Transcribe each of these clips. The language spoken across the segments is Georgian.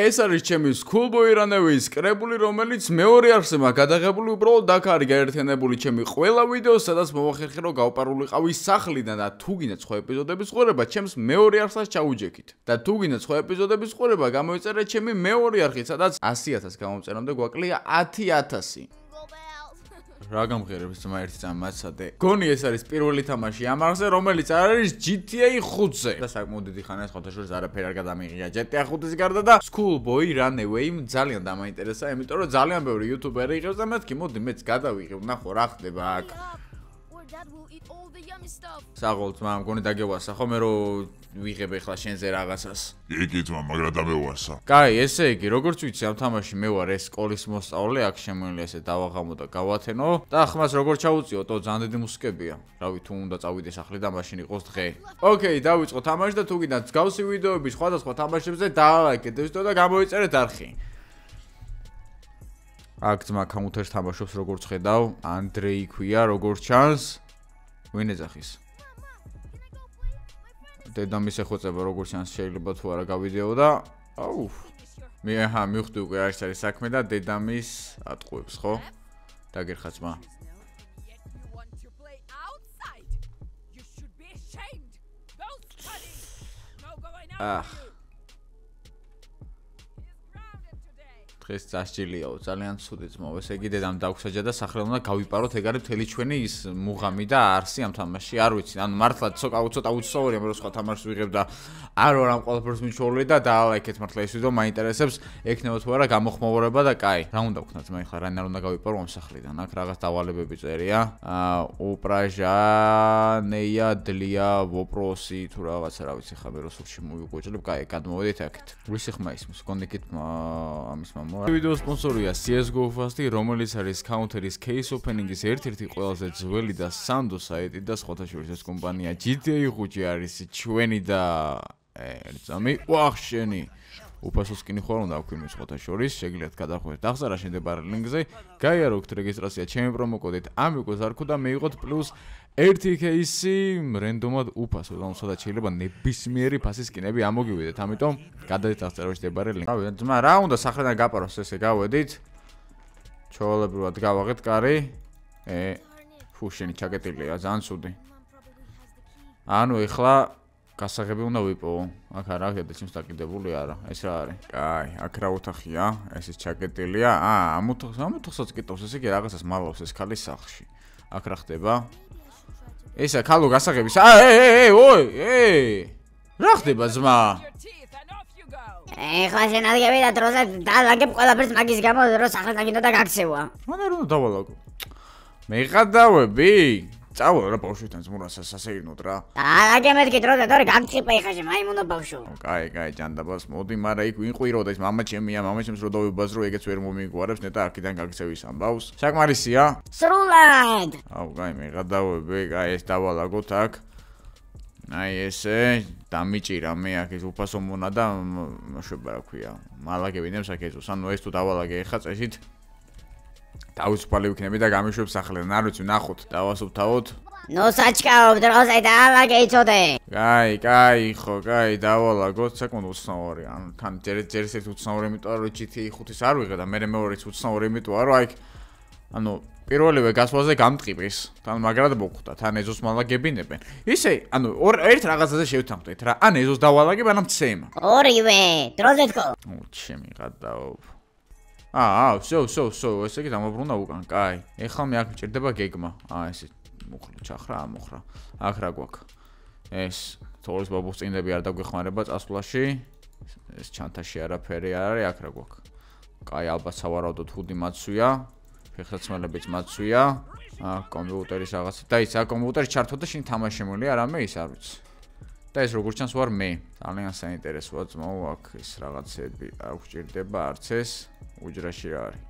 ეს არის ჩემი Schoolboy Runaway-ის კრებული, რომელიც მეორე არსება გადაღებული უბრალოდ აქ არის გაერთიანებული ჩემი ყველა ვიდეო, სადაც მოვახერხე რომ გავპარულიყავი სახლიდან და თუ გინდათ სხვა ეპიზოდების ყურება, ჩემს მეორე არსას ჩაუჯექით. და თუ გინდათ სხვა ეპიზოდების ყურება, გამოიწერეთ ჩემი მეორე არხით, სადაც 100,000 გამომწერამდე გვაკლია 10,000. რა გამღერებს ძმა ერთი წამი მაცადე. გონი ეს არის პირველი თამაში ამ არხზე, რომელიც არის GTA 5-ზე. და საკმაოდ დიდი ხანია ხოთაშორის არაფერი არ გადამიღია GTA 5-ის გარდა და Schoolboy Runaway ძალიან დამაინტერესა, იმიტომ რომ ძალიან ბევრი იუთუბერი იღებს და მეთქი მოდი მეც გადავიღებ, ნახო რა ხდება აქ. საღოლ ძმა, მგონი დაგევასა ხო მე რომ ვიღებ ახლა შენზე რაღაცას. იგი ძმა, მაგრამ დამევასა. კაი, ესე იგი, როგორც ვიცი, ამ თამაში მე ვარ ეს სკოლის მოსწავლე, აქ შემოილი ესე დავაღამო და გავათენო და ხმას როგორ ჩაუწიო, თო ძალიან დიდი მუსიკებია. რავი, თუ უნდა წავიდე სახლი და მაშინ იყოს დღე. ოკეი, დავიწყო თამაში და თუ გინდათ მსგავსი ვიდეოები სხვადასხვა თამაშებზე დალაიქეთ ეს ვიდეო და გამოიწერეთ არხი. აქ ძმა კამუთერს თამაშობს როგორც ხედავ, ანდრეი ქვია, როგორც ჩანს. ვინ ეძახის? დედამის ეხვეწება როგორც ჩანს შეიძლება თუ არა გავიდეო და აუ მე მივხვდი უკვე არის საქმე და დედამის ატყუებს ხო? დაგერხა ძმა. დღეს დასჭილიაო, ძალიან ცუდი ძმაო. ესე იგი დედამ დაგვსაჯა და სახლიდან უნდა გავიპაროთ, ეგ არის მთელი ჩვენი ის მუღამი და არსი ამ თამაში. არ ვიცი, ანუ მართლა ცოტა უცნაურია, მე რო სხვა თამაშს ვიღებ და არ ვარ ამ ყველაფერს მიჩვეული და დაალაიქეთ მართლა ეს ვიდეო მაინტერესებს, ექნება თუ არა გამოხმოვარება და კაი. რა უნდა ვქნა ძმა, ეხლა რანარ უნდა გავიპარო ამ სახლიდან. აქ რაღაც დავალებები წერია. უპრაჟანეია დლია ვოპროსი თუ რაღაცა რა ვიცი, ხა მე რო სურში მოვიყვეჭლებ, კაი, გადმოვედით აქეთ. ვისი ხმა ისმის, კონდიკით ამის მამა ვიდეო სპონსორია CS:GO Fast-ი, რომელიც არის Counter-ის case opening-ის ერთ-ერთი ყველაზე ძველი და სანდო საიტი და სხვათა შორის ეს კომპანია GTA 5 არის ჩვენი და ერთზამი ვახშენი უფასო სკინი ხوار უნდა აქვინო სხვათა შორის შეგიძლიათ გადახვიდეთ აღზარა შენდებარე ლინკზე გაიაროთ რეგისტრაცია ჩემი პრომოკოდით ამიგოს არქო და მეიღოთ პლუს 1 кейსი რენდომად უფასო რომელსაც შეიძლება ნებისმიერი ფასის სკინები ამოგივიდეთ ამიტომ გადადეთ აღზარაში შენდებარე ლინკი რავი ძმა რა უნდა სახრიდან გაპაროს ესე გავედით ჩაოლებრივად გავაღეთ კარი ფუშენი ჩაკეტილია ძალიან ცუდი ანუ ეხლა გასაღები უნდა ვიპოვო. აქ არა აქ ჩემს დაკიდებული არა. ეს რა არის? კაი, აქ რა ოთახია? ეს ის ჩაკეტილია. ამ ოთახსაც კითხავს, ესე იგი რაღაცას მალავს ეს ქალი სახლში. აქ რა ხდება? ესა ქალო გასაღების. ოი! რა ხდება ძმა? ეხლა შენ ადგები და დროზე დალაგებ ყველაფერს მაგის გამო რომ სახლიდან გინდა და გაქცევა. მან არ უნდა დავალაგო. მე გადავები. წავალ რა ბავშვთან ზმურასაც ასეირნოთ რა. დალაგე მეთქი დროზე თორე გაგწიპე ეხლა მაიმუნო ბავშვო. კაი, ჯანდაბას მოდი, მაგრამ იქ ვინ ყვირო და ის მამა ჩემია, მამა ჩემს რო დავიბაზრო, ეგეც ვერ მომიგვარებს, ნეტა აქედან გაგცევის ამბავს. საკმარისია? სრულად. აუ, კაი, მე გადავები, კაი, ეს დავალაგოთ აქ. აი ესე, დამიჭირა მე აქ ეს უფასო მონა და მშვება რა ქვია. მალაგებინებს აქ ეზოს, ანუ ეს თუ დავალაგე ეხა წესით დავისუფალი ვიქნები და გამიშვებ სახლიდან. არ ვიცი, ნახოთ, დავასუფთავოთ. ნუ საჩქაობ დროზე დაალაგე იცოდე. კაი, ხო, კაი, დავალაგოთ, საკმაოდ უცნაური. ანუ თან ჯერ ერთ უცნაური იმიტომ რომ GTA 5-ის არ ვიღე და მე მეორეც უცნაური იმიტომ რომ აი ანუ პირველივე გასვლაზე გამტყიბეს. თან მაგრად მოხვდა, თან ეზოს მალაგებინებენ. ისე, ანუ ერთ რაღაცაზე შევთანხმდით რა. ან ეზოს დავალაგებ, ან მცემ. ორივე, დროზე თქო. ჩემი გადაობ. всё, ესე იგი დამობრუნდა უკან. კაი. ეხლა მე აქ მჭირდება გეგმა. ესე მოხლა, ჩახრა, მოხრა. აქ რა გვაქვს? ეს თორის ბაბუს წინდები არ დაგვეხმარება წასვლაში. ეს ჩანთაში არაფერი არ არის, აქ რა გვაქვს? კაი, ალბათ სავარაუდოდ ჰუდი მაცვია. ფეხსაცმელებიც მაცვია. კომპიუტერის რაღაცა. და ის კომპიუტერი ჩართვა და შენ თამაშემულია, რამე ის არ ვიცი. და ეს როგორც ჩანს ვარ მე. ძალიან საინტერესოა ძმაო, აქ ის რაღაცები არ გვჭირდება არც ეს. უჯრაში რა არის?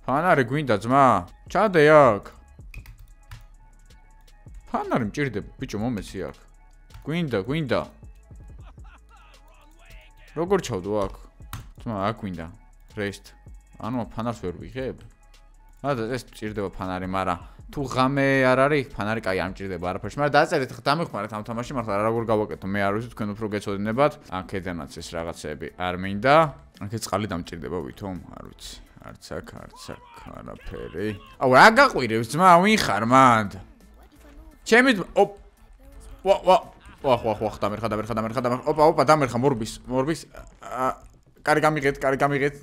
ფანარი გვინდა ძმა? ჩადე აქ. ფანარი მჭირდება, ბიჭო მომეცი აქ. გვინდა. როგორ ჩავდო აქ? ძმა, აქ გვინდა. რესტ. ანუ ფანარს ვერ ვიღებ? ეს მჭირდება ფანარი, მაგრამ თუ ღამე არ არის, ფანარი კაი არ მჭირდება არაფერს. მაგრამ დაწერეთ, დამეხმარეთ ამ თამაში, მართლა რა როგორ გავაკეთო, მე არ ვიცი, თქვენ უფრო გეცოდინებათ. აქედანაც ეს რაღაცეები არ მინდა. აქეთ წყალი დამჭირდება ვითომ, არ ვიცი. არც აქ, არაფერი. აუ, რა გაყვირებს ძმა, ვინ ხარ მანდ? ჩემი ვახ, დამერხა. ოპა, დამერხა მორბის. კარი გამიღეთ.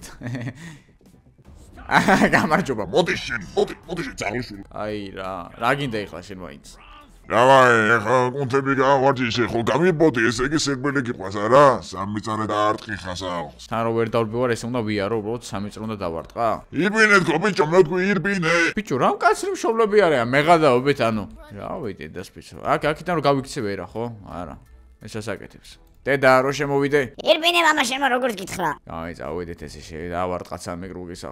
გამარჯობა. მოდი შენ წაღვიშვილი. აი რა გინდა ეხლა შენ მაინც? დავაი, ეხლა კონტები გავარჯიშე, ხო გამიბოდი, ესე იგი სერბელი გიყვას არა? 3 წარე დაარტყი ხასაო. თან რო ვერ დავდივარ, ესე უნდა ვიარო, უბრალოდ 3 წრე უნდა დავარტყა? ირბინეთ გო ბიჭო, მე თქვი ირბინე. ბიჭო, რა მკაცრი მშობლები არიან, მეღადაობეთ ანუ. რა ვიცი, დასპიცო. აქიდან რო გავიქცევ ერა, ხო? არა. ეს ასაკეთებს. დედა რო შემოვიდე? ირბინე მამა შემო როგორც გითხრა. აი, წავიდეთ ესე დავარტყა 3 კრუგის.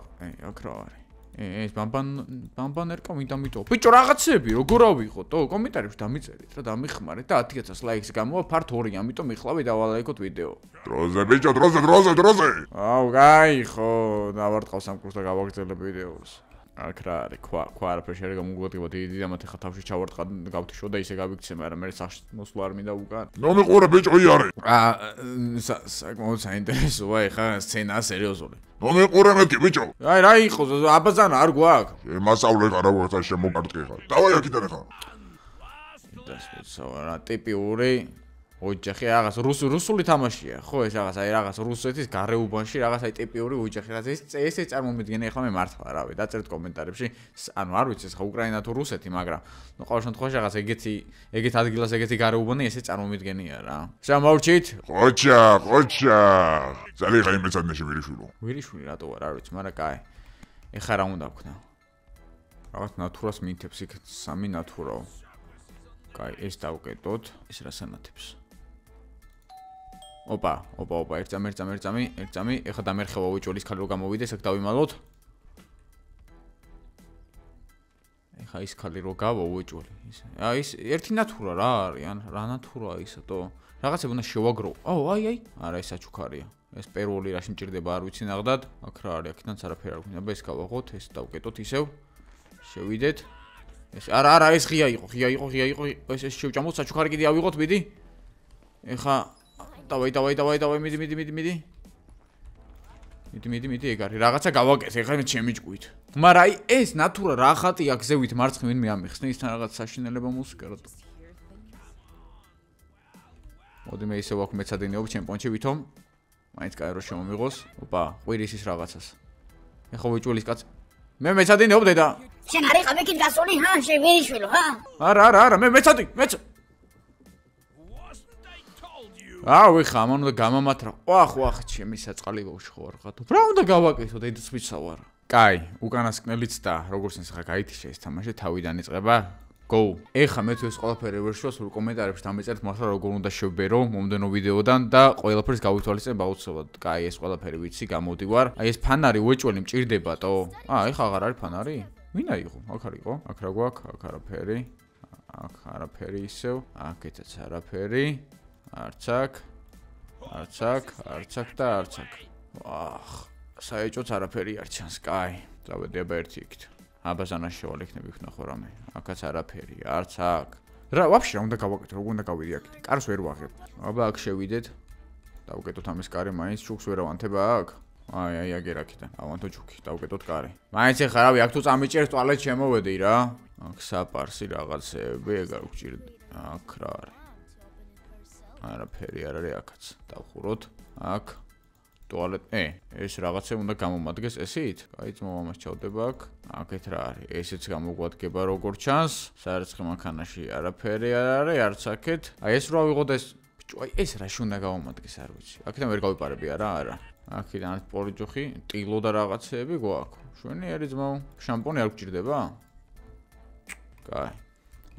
აქ რა არის? ეს ბამბან ერკა მინდა მიტო. ბიჭო, რაღაცები როგორ ავიღოთ? კომენტარებში დამიწერეთ რა, დამიხმარეთ და 10000 ლაიქს გამოვა part 2, ამიტომ იხლავი დავალაიქოთ ვიდეო. დროზე ბიჭო, დროზე. აუ, გაი ხო, დავარტყავ 3 კურსს და გავაგრძელებ ვიდეოს. აქ რა არის, ქვა არაფერი შეიძლება გამოგუგებო დიდი ამათ ახლა თავში ჩავარტყა გავთიშო და ისე გავიქცე, მაგრამ მე სახში მოსვლა არ მინდა უკან. მომიყურე ბიჭო, იარე. საკმაოდ საინტერესოა ეხა სცენა სერიოზული. მომიყურე მეთქი ბიჭო. აი რა იყო, აბაზანა არ გვაქვს. მასავლე ყარავათა შემოგარტყი ხარ. დავაი აქიდან ახლა. დასვეცო რა ტიპიური ოჯახი რაღაც რუსული თამაშია, ხო ეს რაღაც აი რაღაც რუსეთის გარეუბანში რაღაც აი ტიპიური ოჯახი რაღაც ესე წარმომიდგენე ახლა მე მართლა რავი დაწერეთ კომენტარებში ანუ არ ვიცი ხა უკრაინა თუ რუსეთი მაგრამ ნუ ყოველ შემთხვევაში რაღაც ეგეთ ადგილას ეგეთი გარეუბანი ესე წარმომიდგენია რა შემოვჭით ხოჩა ზალი ხაი მეცადნეში ვირიშვილი რატო არ ვიცი მაგრამ კაი ეხა რა უნდა ვქნა რაღაც ნატურას მინთებს იქ 3 ნატურაო კაი ეს დავკეტოთ ეს რა სანათებს ოპა, ერთამი, ეხლა დამერხევა უჭოლის ქალი რო გამოვიდეს, აქ დავიმალოთ. ეხა ის ქალი რო გავა უჭოლი, ისე. აი ის ერთი ნატურა რა არის, ან რა ნატურაა ისეთო? რაღაცები უნდა შევაგრო. აუ, აი. არა, ეს საჩუქარია. ეს პერვოლი რაში მჭირდება, არ ვიცი ნახდად. აქ რა არის, აქედან არაფერი არ გვინდა, ეს გავაღოთ, ეს დავკეტოთ ისევ. შევიდეთ. ეს არა, ეს ღია იყო. ეს შევჭამოთ საჩუქარი კიდე ავიღოთ, მიდი. ეხა დავაი მიდი ეგ არის რაღაცა გავაკეთე ეხლა მე ჩემი ჭკვით მაგრამ აი ეს ნატურა რა ხატია გზევით მარცხნივ ვინმე ამიხსნე ისთან რაღაც საშინელება მუსიკა რატო მოდი მე ისე ვაქვს მეცადინეობ ჩემპიონში ვითომ მაინც კაი რო შემომიღოს ოპა ყვირის ის რაღაცას ეხლა ვიჭულის კაც მე მეცადინეობ დედა შენ არ იყავ ეკით გასული ჰა შენ ვერიშვილო ჰა არა მე მეცადი აუ ეხა ამან უნდა გამამათრა. ვახ, ჩემი საწყალი ვაუშხო რაღაცა. რა უნდა გავაკეთო დედაც ვიცავარ. კაი, უკანასკნელიც და როგორც ის ხა გაითიშა ეს თამაში თავიდან იწყება. Go. ეხა მე თუ ეს ყველაფერი ვერ შევას სულ კომენტარებში დამეწერთ მართლა როგორ უნდა შევბერო მომდენო ვიდეოდან და ყველაფერს გავითვალისწინებ აუცილებლად. კაი, ეს ყველაფერი ვიცი, გამოდივარ. აი ეს ფანარი უეჭველი მჭირდებათო? ეხა აღარ არის ფანარი? ვინა იყო? აქ არისო? აქ რა გვაქვს? აქ არაფერი. აქ არაფერი ისევ. აქეთაც არაფერი. არც აქ და არც აქ. საეჭვოც არაფერი არ ჩანს, კაი. წავედიება ერთი იქით. აბაზანას შევალ იქნები ვქნახო რამე. აქაც არაფერი, არც აქ. რა, ვაფშე რა უნდა გავაკეთო, როგორ უნდა გავიდი აქეთ? კარს ვერ ვაღებ. აბა აქ შევიდეთ. დავუკეთოთ ამის კარი, მაინც ჩუქს ვერ ავანთება აქ. აი, აგერ აქიდან. ავანთო ჩუქი, დავუკეთოთ კარი. მაინც ეხა რავი, აქ თუ წამიჭერს ტუალეტში შემოვედი რა. აქ საპარსი რაღაცეები, ეგ არ გვჭირდა. აქ რა არის? არაფერი არ არის აქაც. დავხუროთ. აქ ტუალეტ. ეს რაღაცე უნდა გამომადგეს ესით? კაი, მომამას ჩავდება აქ. აქეთ რა არის? ესეც გამოგვადგება როგორ ჩანს. საერცხე მანქანაში არაფერი არ არის, არც აქეთ. აი ეს რო ავიღოთ ეს ბიჭო, აი ეს რაში უნდა გამომადგეს, არ ვიცი. აქედან ვერ გავიპარები არა. აქედან პოლიჯოხი, ტილო და რაღაცეები გვაქვს. შვენიერი ძმაო, შამპონი არ გჭირდება? კაი.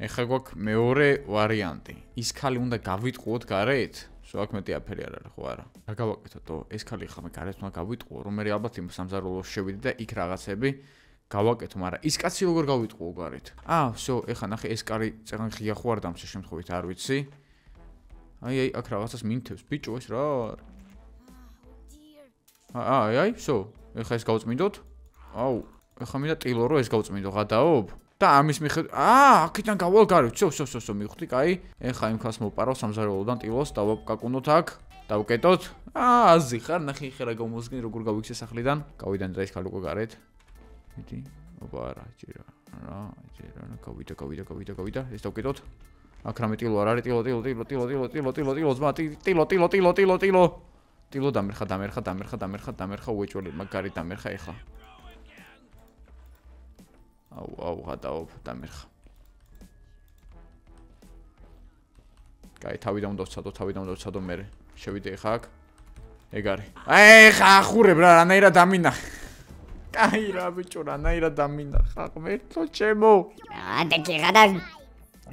ეხლა გვაქვს მეორე ვარიანტი. ის ქალი უნდა გავიტყუოთ გარეთ? აქ მეტი აფერი არ არის ხო არა? რა გავაკეთოთ? ეს ქალი ხა მე გარეთ უნდა გავიტყუო, რომ მე ალბათ იმ სამზარეულოს შევიდე და იქ რაღაცები გავაკეთო, მაგრამ ის კაცი როგორ გავიტყუო გარეთ? всё, ეხა ნახე ეს კარი წეგან ღია ხო არ დამსე შემთხვევით არ ვიცი. აი, აქ რაღაცას მინთებს, ბიჭო, ეს რა არის? всё, ეხა ეს გავწმინდოთ. ეხა მინდა ტილო რო ეს გავწმინდო, გადაობ? და ამის მიხედვით აქედან გავალ გარე всё მივხვდი კაი ეხა იმ ხას მოპარავ სამზარეულოდან ტილოს დავაკაკუნოთ აქ დავკეტოთ აზი ხარ ნახე ხე რა გამოსგენ როგორ გავიქცე სახლიდან გავიდან და ის ხარ უკვე გარეთ მიდი ოპა არა ჯერა გავიდა ეს დავკეტოთ აქ რამე ტილო არ არის ტილო ტილო დამერხა უეჭველი მაგარი დამერხა ეხა აუ გადაობ დამერხა კაი თავიდან უნდა ვცადო მე შევიდე ეხა აქ ეგ არის ეხა ახურებ რა რანაირად დამინახე კაი რა ბიჭო რანაირად დამინახა ღმერთო ჩემო ანდეკი გადა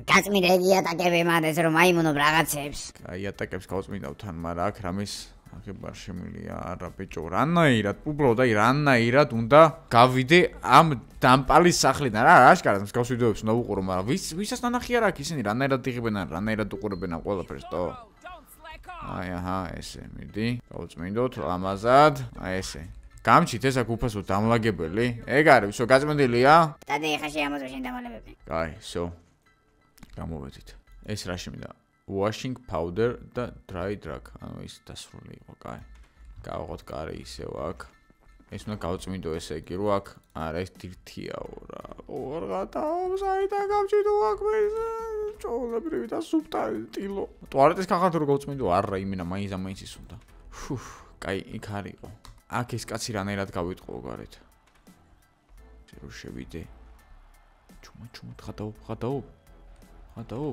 გაწმინდა ატაკები მანდეს რომ აიმონო რაღაცებს კაი ატაკებს გავწმინდავ თან მაგრამ აქ რამის აღება შემილია არა ბიჭო რანაირად უბრალოდ აი რანაირად უნდა გავიდე ამ დამპალის სახლიდან რა აშკარად მსგავს ვიდეოებს უნდა უყურო მაგრამ ვისაც ნანახი არ აქვს ისინი რანაირად იღებენ რანაირად უყურებენ ამ ყველაფერს თო აი აჰა ესე მიდი გავწმინდოთ ლამაზად აი ესე გამჩით ეს აქ უფასო დამლაგებელი ეგ არის всё გაწმენდილია დადე ეხა შეამოწმე შენ დამალებები კაი всё გამოვედით ეს რა შემინდა washing powder და dry drug ანუ ის დასრული იყო კაი გავაღოთ კარი ისევ აქ ეს უნდა გავწმინდო ესე იგი რომ აქ არა ეს დირთიაო რა ორ გადაო საიდან გავჭიდო აქ მე ჭოლებრივი და სუბტილი ტილო ტუალეტის კახათ რო გავწმინდო არა იმენა მაინც ის უნდა კაი იქ არისო აქ ეს კაცი რანაირად გავიტყო გარეთ რო შევიდე ჩუმ გადაო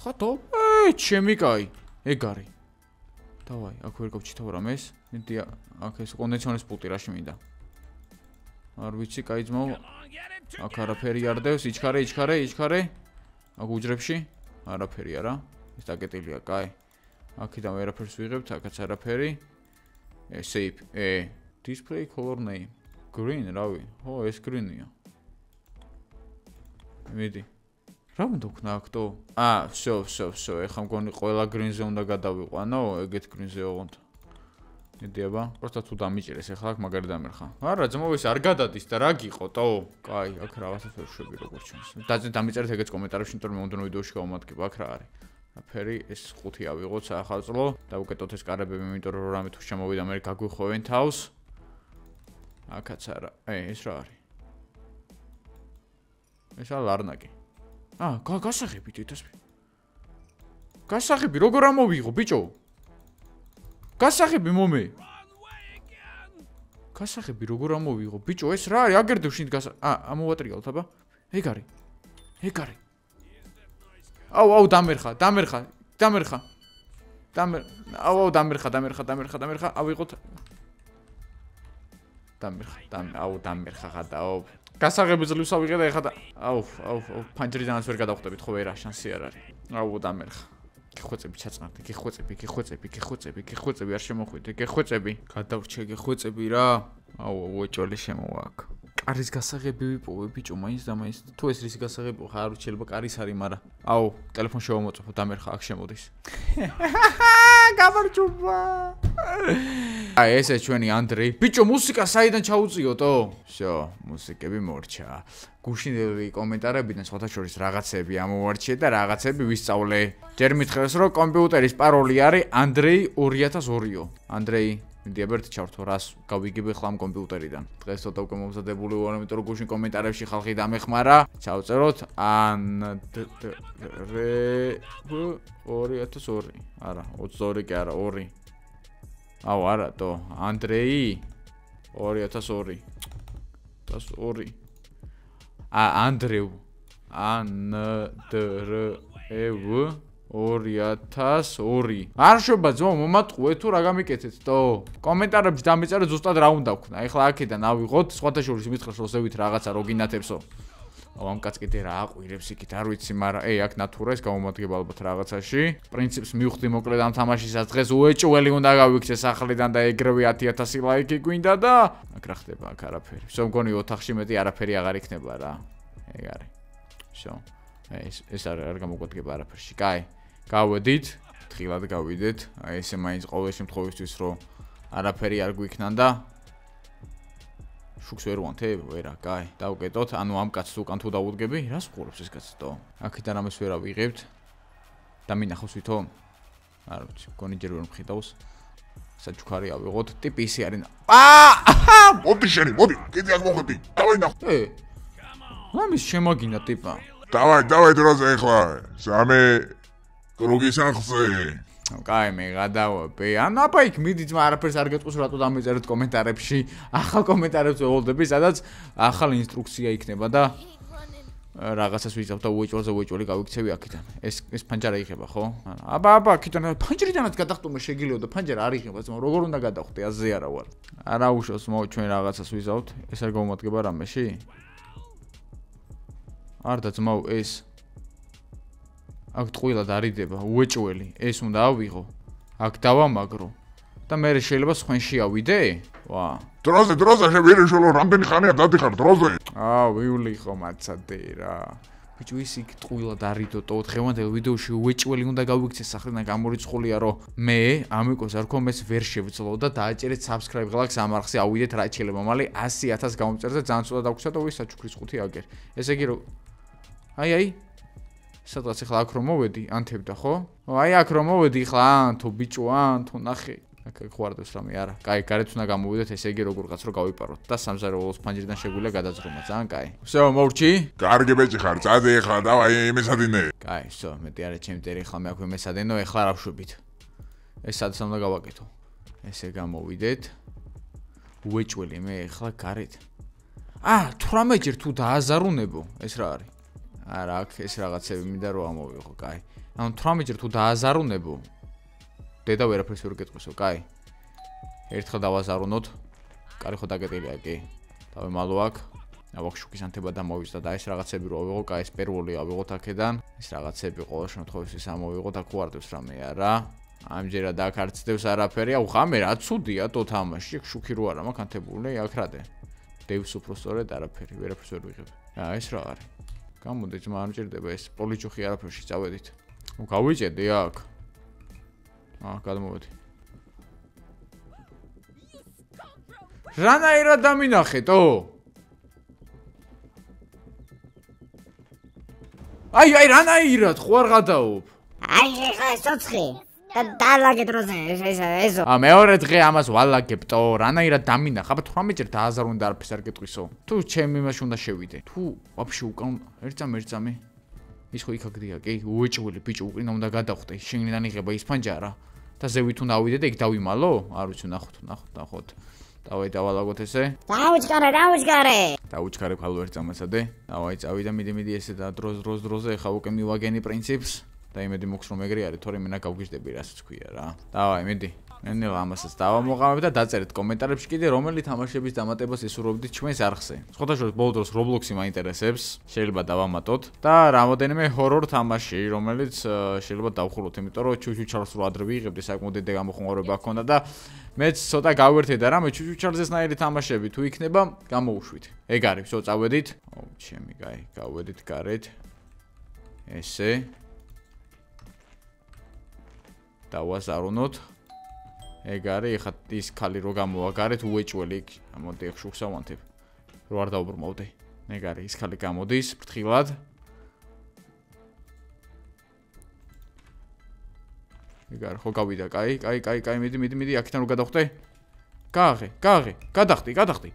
ჩემი კაი ეგ არის დავაი აქ ვერ გავჩითავ რამეს მიდი აქ ეს კონდიციონერის პულტი რა შემინდა არ ვიცი კაი ძმაო აქ არაფერი არ დევს იჩქარე აქ უჯრებში არაფერი არა ეს დაკეტილია კაი აქედან ვერაფერს ვიღებთ აქაც არაფერი save display color name green რავი ხო ეს green-ია მიდი რა უნდა ვქნა აქტო? всё, ეხლა მგონი ყველა გრინზე უნდა გადავიყვანო, ეგეთ გრინზე ოღონდ. მიდი აბა, просто თუ დამიჭირეს ეხლა აქ მაგარი დამერხა. არა, ძმოვის არ გადადის და რა გიყოტო? კაი, აქ რაღაცას ვერ შვები როგორც ჩანს. დამიწერეთ ეგეც კომენტარებში, იმიტომ რომ მომდევნო ვიდეოში გავამატკიბ აქ რა არის.აფერი ეს 5 ავიღოთ საახალწლო, დავუკეტოთ ეს კარებები, იმიტომ რომ რამე თუ შემოვიდა მე გაგვიხოვენ თავს. აქაც არა. ეს რა არის? ეს ალარნაკი. გასაღები თითქოს. გასაღები როგორ ამოვიღო ბიჭო? გასაღები მომე. გასაღები როგორ ამოვიღო ბიჭო? ეს რა არის? აგერდევ შინ ამოვატრიალთ აბა. ეგ არის. აუ დამერხა. ავიღოთ. დამერხა გადაობ. გასაღები ძლივს ავიღე და ეხა ფანჯრიდანაც ვერ გადავხვდებით ხო ვერა შანსი არ არის. დამერხა. გეხვეწები ჩაწყნარდი, გეხვეწები არ შემოხვიდე, გეხვეწები. გადავრჩე გეხვეწები რა. უეჭველი შემოვა აქ. კარის გასაღები ვიპოვე ბიჭო, მაინც და მაინც. თუ ეს რისი გასაღებია, ხარ არ შეიძლება კარის არის, მაგრამ ტელეფონს შევამოწმო, დამერხა აქ შემოდის. გამარჯობა. ესე ჩვენი ანდრეი. ბიჭო, მუსიკა საიდან ჩაუწიოტო? всё, მუსიკები მორჩა. გუშინდელი კომენტარებიდან სხვათა შორის რაღაცები ამოვარჩიე და რაღაცები ვისწავლე. ჯერ მითხრეს რომ კომპიუტერის პაროლი არის ანდრეი 2002-ო. ანდრეი მიდი აბერტ ჩავთო რას გავიგებ ახლა ამ კომპიუტერიდან. დღეს ცოტა უკვე მომზადებული ვარ, იმიტომ რომ გუშინ კომენტარებში ხალხი დამეხმარა. ჩავწეროთ ანდრეი 2002. არა, 22 კი არა, 2. არა, თო, ანდრეი 2002. ანდრეუ 2002. არ შობა ძმო, მომატყუე თუ რა გამიკეთეთ თო? კომენტარებში დამეწერე ზუსტად რა უნდა ვქნა. ეხლა აქედან ავიღოთ, სხვათა შორის მითხრას რომ ზევით რაღაცა რო გინათებსო. ამ კაც კიდე რა აყვირებს იქით, არ ვიცი, მაგრამ აქ ნატურა ეს გამომადგება ალბათ რაღაცაში. პრინციპს მივხვდი მოკლედ ამ თამაშისას დღეს უეჭველი უნდა გავიქცე სახლიდან და ეგრევე 10000 ლაიკი გვინდა და აქ რა ხდება, აქ არაფერი. всё მგონი ოთახში მეტი არაფერი აღარ იქნება რა. ეგ არის. всё. ეს არ გამოგვადგება არაფერში. კაი. გავედით, თხილად გავიდეთ. ესე მაინც ყოველ შემთხვევისთვის რომ არაფერი არ გვიქნან და შუქს ვერ ვანთებ? ვერა, კაი. დავკეტოთ, ანუ ამ კაცს უკან თუ დაუდგები, რას ვყურებს ეს კაცო? აქედან ამას ვერ ავიღებთ. და მინახავს ვითომ? არ ვიცი, გონი ჯერ ვერ მხედავს. საჩუქარი ავიღოთ, ტიპი ისე არის. მოდი შენი, მოდი, კიდე აქ მოხვედი. დავაი ნახე. ლამის შემაგინა ტიპა. დავაი დროზე ახლა. სამე კრუგის ახზე. კაი, მე გადავაბე. ან აბა იქ მიდი ძმა არაფერს არ გეტყვის რატო დამეწერეთ კომენტარებში. ახალ კომენტარებს ველოდები, სადაც ახალი ინსტრუქცია იქნება და რაღაცას ვიზავ და უეჭველი გავიქცევი აქედან. ეს ფანჯარა იღება, ხო? აბა, აქედან ფანჯრიდანაც გადახტომე შეგიძლია და ფანჯარა არ იღება, ძმა, როგორ უნდა გადახტე, აზე არა ვარ. არა უშავს, მოუ ჩვენ რაღაცას ვიზავთ. ეს არ გამომადგება რამეში? არ და ძმაო, ეს აქ ტყუილად არიდება, უეჭველი. ეს უნდა ავიღო. აქ დავამაგრო. და მე შეიძლება სხვენში ავიდე? ვა. დროზე შევირიშულო, რამდენი ხანია დადიხარ დროზე? ვივლი ხო მაცადე რა. ბიჭო ის იქ ტყუილად არიდო, დღევანდელ ვიდეოში უეჭველი უნდა გავიქცე სახრიდან გამორიცხულია, რომ მე ამიკოს არ ქომეს ვერ შევძლო და დააჭერეთ subscribe ღლაკს ამ არხზე ავიდეთ რა შეიძლება მალე 100,000 გამომწერზე ძალიან ცუდად დაგვცა და ვი საჩუქრის ხუთი აგერ. ესე იგი რომ აი სადღაც ახლა აქ რომ მოვედი, ანთებდა ხო? აი აქ რომ მოვედი ახლა ან თუ ბიჭო ან თუ ნახე. აქ ხوارდებს რამე არა. კაი, გარეთ უნდა გამოვიდეთ, ესე იგი როგორღაც რომ გავიპაროთ და 3-0 ფანჯრიდან შეგვიძლია გადაძრომა, ძალიან კაი. всё, მოვრჩი? კარგი ბეჭი ხარ, წადე ახლა, დავაი იმესადინე. კაი, всё, მეტი არა ჩემი ტერი ახლა მე აქვე მესადენო, ახლა რა ვშვებით. ეს სადაც უნდა გავაკეთო. ესე გამოვიდეთ. უეჭველი მე ახლა გარეთ. 18 ჯერ თუ დააზარუნებო, ეს რა არის? არა, აქ ეს რაღაცები მინდა რომ ამოვიღო, კაი. ანუ 18 ჯერ თუ დააზარუნებო. დედა ვერაფერს ვერ გეტყვისო, კაი. ერთხელ დავაზარუნოთ. კარი ხო დაგეტილია, კი. დავემალო აქ. ავახ შუქის ანთება დამოვიზდა და ეს რაღაცები რო ავიღო, კაი, ეს პერვოლი ავიღოთ აქედან. ეს რაღაცები ყოველ შემთხვევაში ამოვიღოთ, აქ უარდებს რამე არა. ამჯერად აქ არ ცდებს არაფერი. აუ, ხამე რა ცუდია თო თამაში. აქ შუქი რო არა, მაქვს ანთებული, აქ რადე. დევს უფრო სწორედ არაფერი, ვერაფერს ვერ ვიღებ. ეს რა არის? გამოდი ძმა არ მჭირდება ეს პოლიჩუხი არაფერში წავედით. გავიჭედი აქ. გადმოვედი. რანაირად დამინახეთო? აი, რანაირად ხო არ გადაობ? აი, ხა სოცხი. დალაგე დროზე ესო. მეორე დღე ამას ვალაგებტო, რანაირად დამინახა, აბა 18 ჯერ დააზარუნე და არაფერს არ გეტყვისო. თუ ჩემი იმაში უნდა შევიდე. თუ ვაფშე უკან ერთამე. ის ხო იქ აგდია, კი? უეჭველი ბიჭო, უკინა უნდა გადახვდე. შენიდან იღება ის ფანჯარა. და ზევით უნდა ავიდე და იქ დავიმალო? არ ვიცი, ნახოთ. დავაი დავალაგოთ ესე. დაუჩქარე ხალო ერთ წამასადე. დავაი წავიდა, მიდი ესე და დროზე ხა უკვე მივაგენი პრინციპს. და იმედი მოქვს რომ ეგრე არის, თორემ მენა გავგიჟდები რასაც ქვია რა. დავაი, მიდი. ნენელა ამასაც დავამოყავებ და დაწერეთ კომენტარებში კიდე რომელი თამაშების დამატებას ისურვებდით ჩვენს არხზე. სხვადასხვა ბოლო დროს Roblox-ი მაინტერესებს, შეიძლება დავამატოთ და რამოდენიმე ჰორორ თამაში, რომელიც შეიძლება დავხუროთ, იმიტომ რომ ჩუჩუჩარს რო ადრე ვიღებდი, საკმაოდ დიდი გამოხმაურება ჰქონდა და მეც ცოტა გავერთე და რამე ჩუჩუჩარზესნაირი თამაშები თუ იქნება, გამოუშვით. ეგ არის, всё, წავედით. აუ, ჩემი კაი, გავედით გარეთ. ესე დავაზარუნოთ. ეგ არის, ეხა ის ქალი რო გამოვაგარეთ უეჭველი იქ. მოდი ახ შუქს ავანთებ. რო არ დაუბრმავდე. ეგ არის, ის ქალი გამოდის ფრთხილად. ეგ არის, ხო გავიდა, კაი, მიდი, აქიდან რო გადავხდე. გააღე, გადახტი.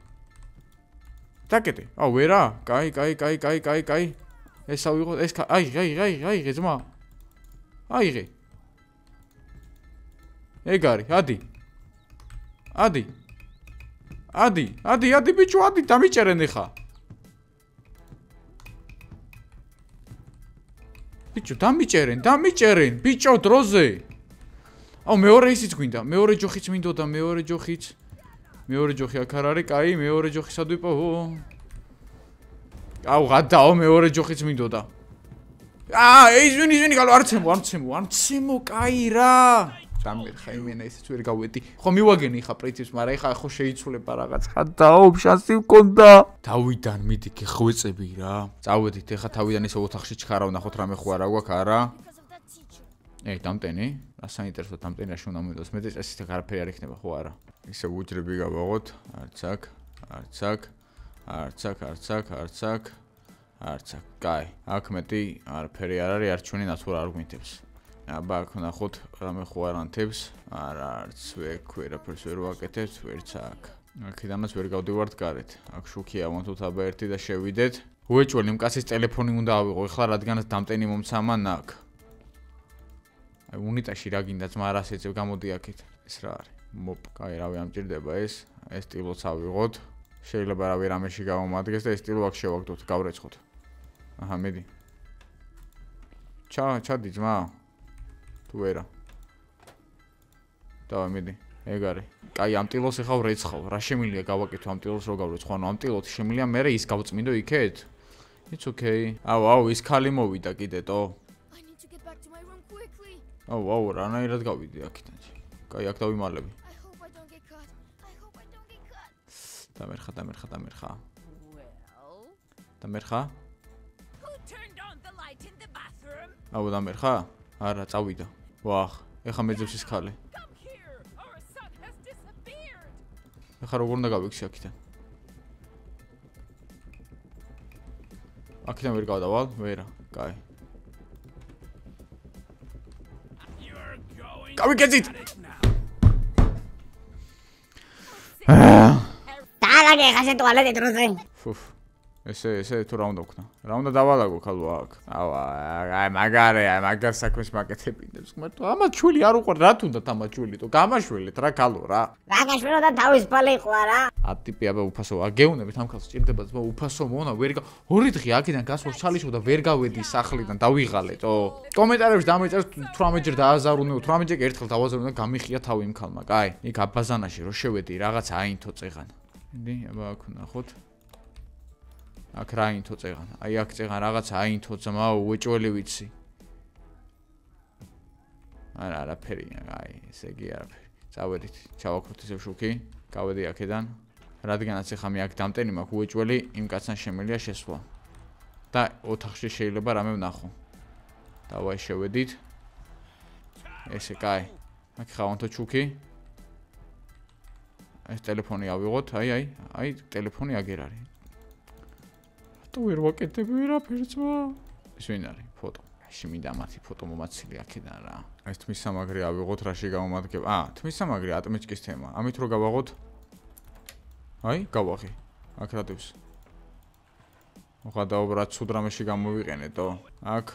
დაკეტე. აუ, ვერა? კაი. ეს ავიღო, ეს აიღე, ძმა. აიღე. ეგ არის, ადი, ბიჭო, ადი, დამიჭერენ ეხა. ბიჭო, დამიჭერენ, ბიჭო, დროზე. აუ, მეორე ისიც გვინდა, მეორე ჯოხიც მინდოდა, მეორე ჯოხი აქ არ არის, კაი, მეორე ჯოხი სად ვიპოვო? აუ, გადაო, მეორე ჯოხიც მინდოდა. ისვენი, გალო, არცემო, კაი რა. დამერხა იმენა ისიც ვერ გავედი. ხო მივაგენი ხა პრინციპს, მაგრამ ეხა ხო შეიცვლება რაღაც. გადაო, შანსი მქონდა. თავიდან მიდი გეხვეწები რა. წავედით ეხა თავიდან ისე ოთახში ჩქარავ, ნახოთ რამე ხო არა გვაქვს, არა? დამტენი? რა საინტერესო დამტენი რაში უნდა მივიდოს? მე წესით არაფერი არ იქნება, ხო არა? ისე უჯრები გავაღოთ, არც აქ. არც აქ. კაი. აქ მეტი არაფერი არ არის, არც ჩვენი ნატურა არ გვინდებს. აბა აქ ნახოთ, რამე ხო არ ანთებს. არა, არც ვერაფერს ვერ ვაკეთებთ, ვერც აქ. აქედანაც ვერ გავდივართ გარეთ. აქ შუქია ვონთოთ აბა ერთი და შევიდეთ. უეჭველი მკაცის ტელეფონი უნდა ავიღო, ეხლა რადგანაც დამტენი მომცამა ნაკ. აი უნიტაში რა გინდა ძმა რას ეძებ გამოდი აქეთ. ეს რა არის? მოპ, კაი, რავი ამჭირდება ეს ტილოც ავიღოთ. შეიძლება რავი რამეში გავამადგეს და ეს ტილო აქ შევაგდოთ, გავრეცხოთ. აჰა, მედი. ჩადი ძმა. თუ ვერა. დავай მედი. ეგ არის. კაი, ამ ტილოს ეხა ვრეცხავ. რა შემილია გავაკეთო ამ ტილოს რო გავრეცხო? ანუ ამ ტილოთ შემილია მე ის გავწმინდო იქეთ? It's okay. აუ, ის ხალი მოვიდა კიდე ტო. აუ, რანაირად გავიდი აქიდან. კაი, აქ დავიმალები. დამერხა. აუ, დამერხა? არა, წავიდა. ვახ, ეხა მეძებს ის ხალი. ეხა როგორ უნდა გავიქცე აქიდან? აქიდან ვერ გავდავალ? ვერა, კაი. გავიკეცით! დაალაგე ხაზე ტუალეტი დროზე. ფუფ. ესე თუ რა უნდა ვქნა? რა უნდა დავალაგო ხალო აქ? აი მაგარ საქმეს მაკეთებინებს. მარტო ამათ შვილი არ უყვარ, რა თუნდაც ამათ შვილი, თო გამაშველეთ რა ხალო რა. მაგაშვილო და თავის ფალი ყვა რა. ატიპი აბა უფასო, აგეუნებით ამ ხალს სჭირდება ძმა უფასო მონა, ორი დღე აქედან გასვლა ჩალიშო და ვერ გავედი სახლიდან, დავიღალეთო. კომენტარებში დამეწერს 18 ჯერ დააზარუნეო, 18 ჯერ ერთხელ დავაზარუნე და გამიხია თავი იმ ხალმა, კაი. იქ აბაზანაში რო შევედი, რაღაც აინთო წეღან. დი, აბა აქ ნახოთ. აქ რა აინთო წეღან? აი აქ წეღან რაღაც აინთო ძმა, უეჭველი ვიცი. არაფერია, აი, ესე იგი არაფერი. წავედით, ჩავაქროთ ისევ შუქი, გავედი აქედან. რადგანაც ეხა მე აქ დამტენი მაქვს უეჭველი, იმ კაცთან შემიძლია შესვლა. და ოთახში შეიძლება რამე ვნახო. დავაი შევედით. ესე კაი. აქ ხავანთო ჩუქი. ეს ტელეფონი ავიღოთ, აი, ტელეფონი აგერ არის. რატო ვერ ვაკეთებ ვერაფერს ვა? ეს ვინ არის? ფოტო. მინდა მათი ფოტო მომაცილი აქედან რა. ეს თმის სამაგრი ავიღოთ, რაში გამომადგებ? თმის სამაგრი ატმეჭკის თემა. ამით რო გავაღოთ? აი, გავაღე. აქ რადევს. მოხდა დაუბრალოდ ცუდ რამეში გამოვიყენეთო. აქ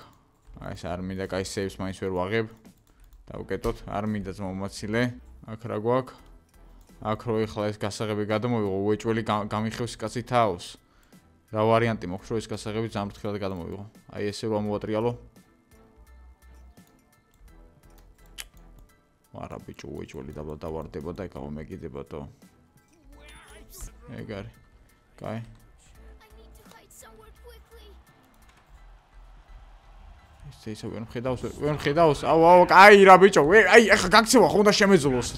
ეს არ მინდა კაი სეივს მაინც ვერ ვაღებ. დავუკეტოთ, არ მინდა მომაცილე. აქ რა გვაქვს? აქ რო ეხლა ეს გასაღები გადამოვიღო, უეჭველი გამიხევს კაცი თავს. რა ვარიანტი მოხდა, რომ ეს გასაღები ზამთრად გადამოვიღო? აი ესე რომ ამოვატრიალო. არა ბიჭო, უეჭველი დავარდება და ეკავ მეკიდებათო. ეგ არის. კაი. ისე ვერ მხედავს. აუ, კაი რა ბიჭო. აი, ახლა გაქცევა ხო უნდა შემეძლოს.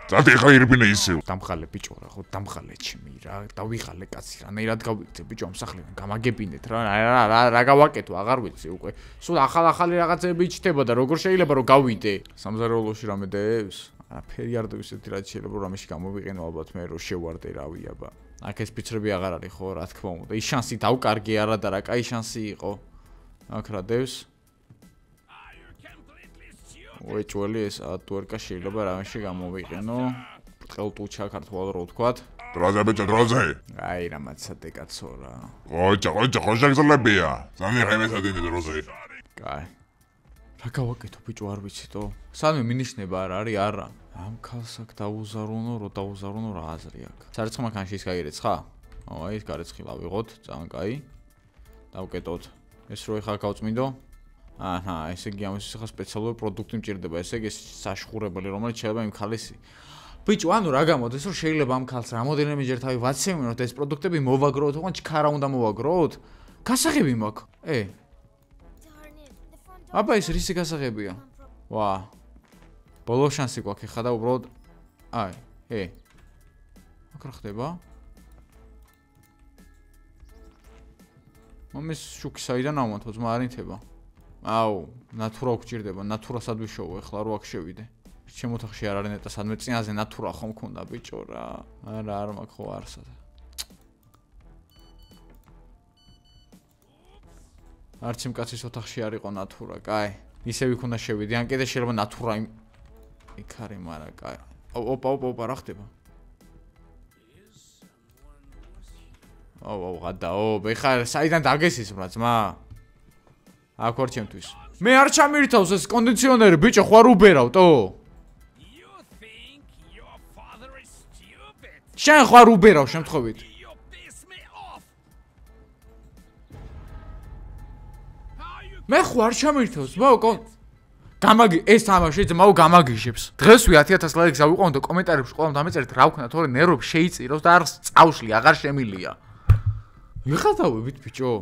წადი ხა ირბინე ისევ. დამხალე ბიჭო რა, ხო დამხალე ჩემი რა. დავიღალე კაცი რა. ნაირად გავიქცე ბიჭო ამ სახლიდან. გამაგებინეთ რა. რა გავაკეთო, აღარ ვიცი უკვე. სულ ახალი რაღაცები იჩდება და როგორ შეიძლება რომ გავიდე? სამზარეულოში რამე დევს? არაფერი არ დევს ესეთი რაც შეიძლება რომ რამეში გამოვიყენო ალბათ მე რო შევარდე რავი აბა. აქ ეს ფიცრები აღარ არის ხო, რა თქმა უნდა. ის შანსი დავკარგე არა და რა კაი შანსი იყო. აქ რა დევს? უეჭველი ეს ატვერკა შეიძლება რამეში გამოვიყენო. ბრტყელტუჩა ქართულად რო ვთქვათ. დროზე ბიჭო, დროზე. აი რა მაცადე კაცო რა. ოჯა, ხო შეგძლებია. ზამი რემესადინე დროზე. კაი. რა გავაკეთო ბიჭო, არ ვიცითო. სამი მინიშნება არ არის, არა. ამ ქალს აქ დაუზარუნო, რო დაუზარუნო რა აზრი აქვს. სარიცხო მანქანაში ის გაირეცხა? აი, ეს გარეცხი ავიღოთ, ძალიან კაი. დავკეტოთ. ეს რო ეხა გავწმინდო. აჰა, ესე იგი ამის ხა სპეციალური პროდუქტი მჭირდება, ესე იგი საშხურებელი, რომელიც შეიძლება იმ ქალის ბიჭო, ანუ რა გამოდის, რომ შეიძლება ამ ქალს რამოდენიმეჯერ თავი ვაცემინოთ, ეს პროდუქტები მოვაგროვოთ, ოღონდ ჩქარა უნდა მოვაგროვოთ? გასაღები მაქვს. აბა ეს რისი გასაღებია? ვა. ბოლო შანსი გვაქვს ხა და უბრალოდ აი, აქ რა ხდება? მომის შუქი საიდან ავმართო, ძმა არ ინთება. აუ, ნატურა გვჭირდება, ნატურასად ვიშოვო, ეხლა რო აქ შევიდე. ჩემ ოთახში არ არის ნეტა სადმე წინაზე ნათურა ხომ მქონდა ბიჭო რა. არა არ მაქვს ხო არსა. არც იმ კაცის ოთახში არ იყო ნათურა, კაი. ისე ვიქონდა შევიდი, ან კიდე შეიძლება ნათურა იქ არის, მაგრამ კაი. ოპა, რა ხდება? გადაო, ეხლა საიდან დაგესის რა ძმა? აქ ვარ ჩემთვის. მე არ ჩამირთავს ეს კონდიციონერი, ბიჭო, ხوار უბერავტო? შენ ხوار უბერავ შემთხვევით. მე ხوار ჩამირთავს, გამაგი ეს თამაში ძმაო გამაგიჟებს. დღესვე 10000 ლაიქს ავიყვანო და კომენტარებში ყველამ დამეწერეთ რა ვქნა, თორე ნერვები შეიწიროს და არ წავშლი, აღარ შემილია. ვიხატავებით ბიჭო.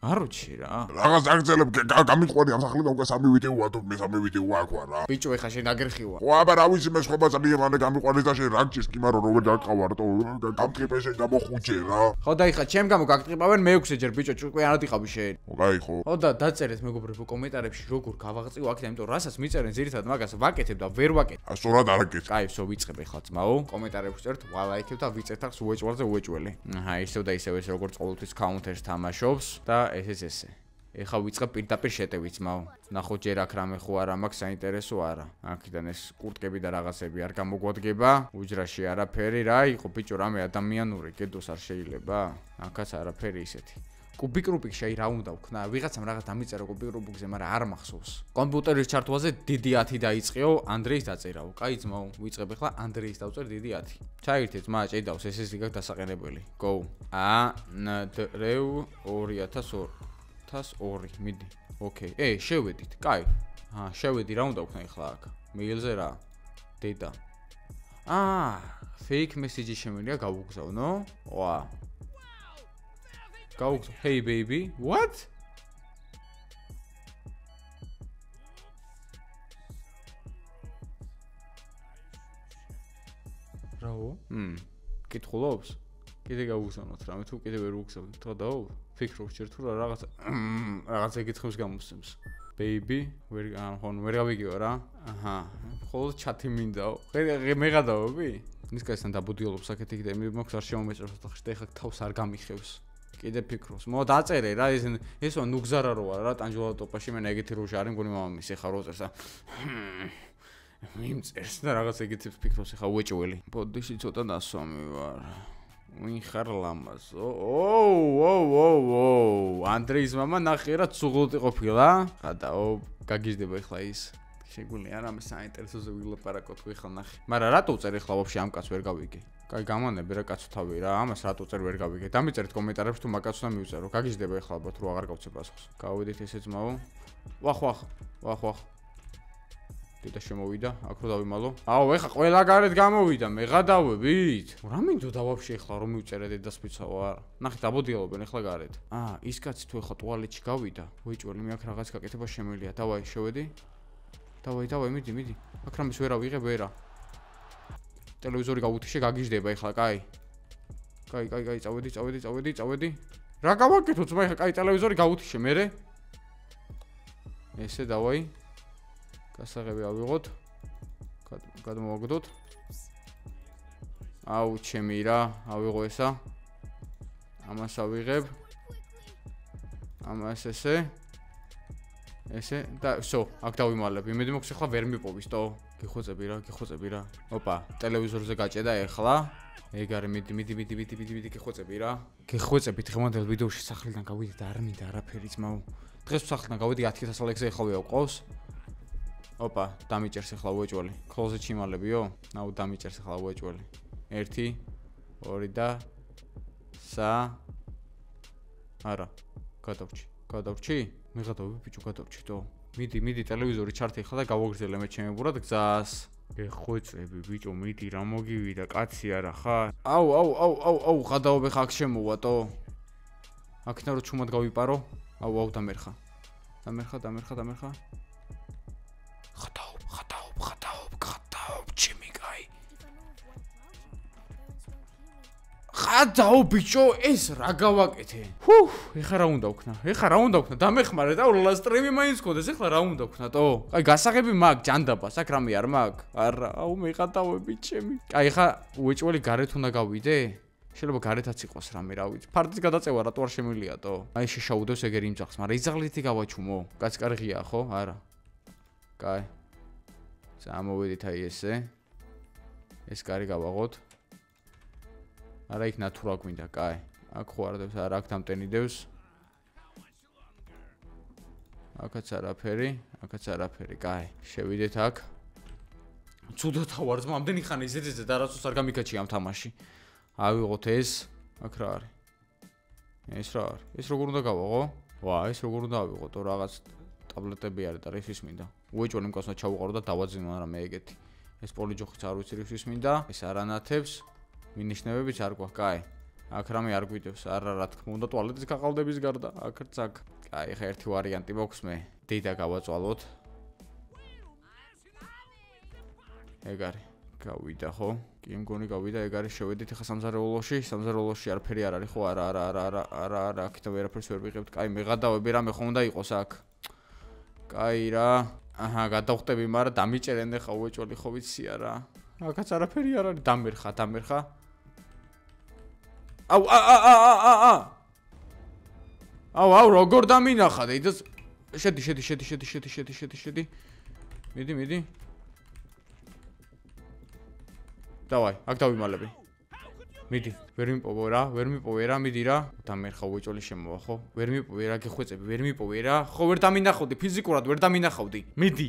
არ ვიცი რა. რაღაც აგზელებ გამიყვანი ამ სახლიდან უკვე 3 ვიდეოა თუ მე-3 ვიდეო აქ ვარ რა. ბიჭო ეხა შენ აგერხივა. ხო აბა რა ვიცი მე სხვა ძალიან მანე გამიყვანი და შენ რაგჭის კი მარო როგორ დაკავარტო გამტყიპე შენ გამოხუჭე რა. ხო და ეხა ჩემ გამო გაგტყიპავენ მე-6 ჯერ ბიჭო ჭუკვი არ დიყავი შენ. კაი ხო. ხო და დაწერეთ მეგობრებო კომენტარებში როგორ გავაღწიო აქ და იმიტომ რასაც მიწერენ ძირითადად მაგას ვაკეთებ და ვერ ვაკეთებ. სწორად არ აკეთებ. კაი ვსო ვიწყებ ეხლა ძმაო კომენტარებში წერთ ვალაიქებ და ვიწერთ ახს უეჭვალზე უეჭველი. აჰა ისევ და ისევ ეს როგორც ყოველთვის counter-ს თამაშობს და ესე. ეხა ვიწყებ პირდაპირ შეტევით ძმაო. ნახოთ ჯერ აქ რამე ხო არა მაქვს საინტერესო არა. აქედან ეს კურტკები და რაღაცები არ გამოგვადგება. უჯრაში არაფერი რა იყო ბიჭო რამე ადამიანური გედოს არ შეიძლება. აქაც არაფერი ისეთი. კუბიკრუბიკ შეი რა უნდა ვქნა? ვიღაცამ რაღაც დამიწერა კუბიკრუბიკზე, მაგრამ არ მახსოვს. კომპიუტერის ჩართვაზე დიდი 10 დაიწყეო, ანდრეის დაწერაო. კაი ძმაო, ვიწყებ ეხლა ანდრეის დავწერ დიდი 10. ჩაირთე ძმა, ჭედავს SSD გაკ დასაყენებელი. Go. ანდრეუ 2002 მიდი. ოკეი. შევედით. კაი. შევედი რა უნდა ვქნა ეხლა აქ? მეილზე რა? დედა. fake message შემიძლია გავუგზავნო? ვა. Hey baby. What? რაო? კითხულობს? კიდე გავუგზავნოთ რამე თუ კიდე ვერ უგზავნოთ. რა დაო? ფიქრობ ჯერ თუ რაღაცა ეკითხებს გამოსცემს. Baby, ვერ გავიგიო რა. აჰა. ხოლო ჩათი მინდაო. მე გადავები? ის კაცთან დაბუდიოლობს აქეთ იქ და მე მოქვს არ შემომეჭრებს ოთახში და ეხლა თავს არ გამიხევს. კიდე ფიქრობს. დაწერე რა ესო ნუგზარა როა რა ტანჯულატოპაში მე ეგეთი როჟა არის მგონი მამამის ეხა როწერს და მიმწერს და რაღაც ეგეთი ფიქრობს ეხა უეჭველი. ბოდიში ცოტა დასვამი ვარ. ვინ ხარ ლამაზო? ანდრეის მამა ნახე რა ცუღლოტი ყოფილა. გადაო გაგიჟდება ეხლა ის. შეგვიძლია რამე საინტერესოზე ვილაპარაკოთ ხელ ნახე. მაგრამ რატო უწერ ეხლა ვაფშე ამ კაცს ვერ გავიგე? კაი გამანები რა კაცო თავი რა ამას რატო წერ ვერ გავიგე დამიწერეთ კომენტარებში თუ მაგაც უნდა მივწერო გაგიჟდება ეხლა ალბათ რო აღარ გავცე პასუხს გავედით ესე ძმაო ვახ დედა შემოვიდა აქ რო დავიმალო ეხლა ყველა გარეთ გამოვიდა მე გადავებით რა მინდოდა ვაფშე ეხლა რომ მივწერე დედას პიცაო არა ნახე დაბოდიალობენ ეხლა გარეთ ის კაცი თუ ეხლა ტუალეტში გავიდა ვიჭველი მე აქ რაღაც გაკეთება შემიძლია დავაი შევედი დავაი მიდი აქ რამეს ვერა ვიღებ ვერა ტელევიზორი გავუთიშე გაგიჟდება ეხლა კაი წავედი რა გავაკეთო ძმა ეხლა კაი ტელევიზორი გავუთიშე მერე ესე დავაი გასაღები ავიღოთ გადმოვაგდოთ აუ ჩემი რა ავიღო ესა ამას ავიღებ ამას ესე და всё აქ დავიმალებ იმედი მოქვს ეხლა ვერ მიპოვის თო გიხოცები რა ოპა ტელევიზორზე გაჭედა ეხლა ეგ არის მიდი გიხოცები რა გიხოცებით ხმანდელ ვიდეოში სახლიდან გავიდი და არ მინდა არაფერი ძმაო დღეს სახლიდან გავიდი 10000 ლექსზე ეხლა ვიყავს ოპა დამიჭერს ეხლა უეჭველი კლოზეტში იმალებიო ნაუ დამიჭერს ეხლა უეჭველი 1 2 და 3 არა გადავრჩი მე გადავები ბიჭო გადავჭი თო მიდი ტელევიზორი ჩართე ხა და გავაგრძელე მე ჩემებურად გზას ეხოცები ბიჭო მიდი რა მოგივიდა კაცი არა ხარ აუ გადავობ ხა აქ შემოვატო აქნა რო ჩუმად გავიპარო აუ დამერხა ხადაობ ჩემი კაი ხა გადაო ბიჭო, ეს რა გავაკეთე? ეხლა რა უნდა ვქნა? დამეხმარე და სტრიმი მაინც გქონდეს, ეხლა რა უნდა ვქნატო? აი გასაღები მაგ ჯანდაბას, აქ რამე არ მაგ? არა, მეღადავები ჩემი. აი ეხლა უეჭველი გარეთ უნდა გავიდე? შეიძლება გარეთაც იყოს რამე, რა ვიცი. ფარდის გადაწევა რატო არ შემიძლიათო? აი შეშაუდოს ეგერ იმ ძაღლს, მაგრამ იზაღლითი გავაჩუმო. კაც კარგია ხო? არა. კაი. წამოვედით აი ესე. ეს კარი გავაღოთ. არა იქ ნატურა გვინდა, კაი. აქ ხوارდებს, არა აქ დამტენიდევს. აქაც არაფერი, კაი. შევიდეთ აქ. ცუდად ავარds, ამდენი ხანი ზეძეზე და რაცოს არ გამიკაჩი ამ თამაში. ავიღოთ ეს, აქ რა არის? ეს რა არის? ეს როგორ უნდა გავაღო? ეს როგორ უნდა ავიღოთო, რაღაც ტაბლეტები არის და რისთვის მინდა. უეჭველი მკაცნა ჩავუყარო და დავაძინო, არა მე ეგეთი. ეს პოლიჯოხიც არ ვიცი რისთვის მინდა. ეს არანათებს. მინიშნებებიც არ გვაქვს, კაი. აქ რამე არ გვიდევს, არა რა თქმა უნდა, ტუალეტის გაყალდების გარდა, აქაც აქ. კაი, ხა ერთი ვარიანტი მაქვს მე. დედა გავაწვალოთ. ეგ არის. გავიდა ხო? კი მგონი გავიდა, ეგ არის, შევედით ხა სამზარეულოში არაფერი არ არის ხო? არა, აქეთ ვერაფერს ვერ ვიღებთ. კაი, მეღადავები რამე ხომ უნდა იყოს აქ. კაი რა. აჰა, გადავხტები, მაგრამ დამიჭერენ ხა უეჭველი ხო ვიცი არა. აქაც არაფერი არ არის, დამერხა. აუ, როგორ დამინახა და იდას შედი. მიდი. დავაი, აქ დავიმალები. მიდი, ვერ მიპოვე რა, მიდი რა. დამერხა უეჭველი შემოვა ხო? ვერ მიპოვე რა, გეხვეწები, ვერ მიპოვე რა. ხო ვერ დამინახავდი, ფიზიკურად ვერ დამინახავდი. მიდი.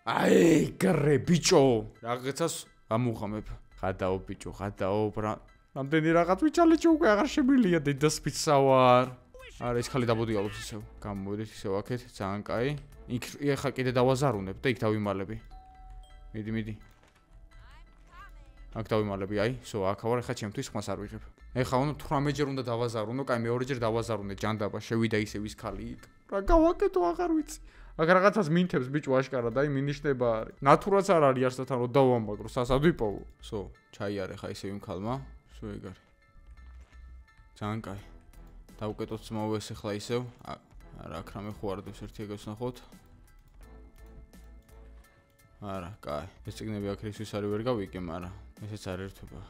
აი, გრე ბიჭო, რაღაცას ამუღამებ. ხადაო ბიჭო, რამდენი რაღაც ვიჩალეჭო უკვე აღარ შემილია დედას ფიცავარ. არა, ეს ხალი დაბოდიალობს ისევ. გამოვიდეთ ისევ აქეთ, ძალიან კაი. იქ ეხა კიდე დავაზარუნებ და იქ დავიმალები. მიდი. აქ დავიმალები, აი, აქ ვარ, ეხა ჩემთვის ხმას არ ვიღებ. ეხა უნდა 18ჯერ უნდა დავაზარუნო, კაი, მეორეჯერ დავაზარუნე ჯანდაბა, შევიდა ისევ ის ხალი იქ. რა გავაკეთო, აღარ ვიცი. აქ რაღაცას მინთებს ბიჭო აშკარად, აი მინიშნება არის. ნატურაც არ არის არსთან რომ დავამაგრო, სასად ვიპოვო. ჩაიარე ხა ისევ იმ ხალმა. ეგ არის. ძალიან კაი. დავუკეტოთ მოვეს ახლა ისევ. არა, აქ რამე ხوارდებს ერთი ეგებს ნახოთ. არა, კაი. ეს ციგნები აქ რისთვის არის ვერ გავიგე, მაგრამ ესეც არ ერთობა.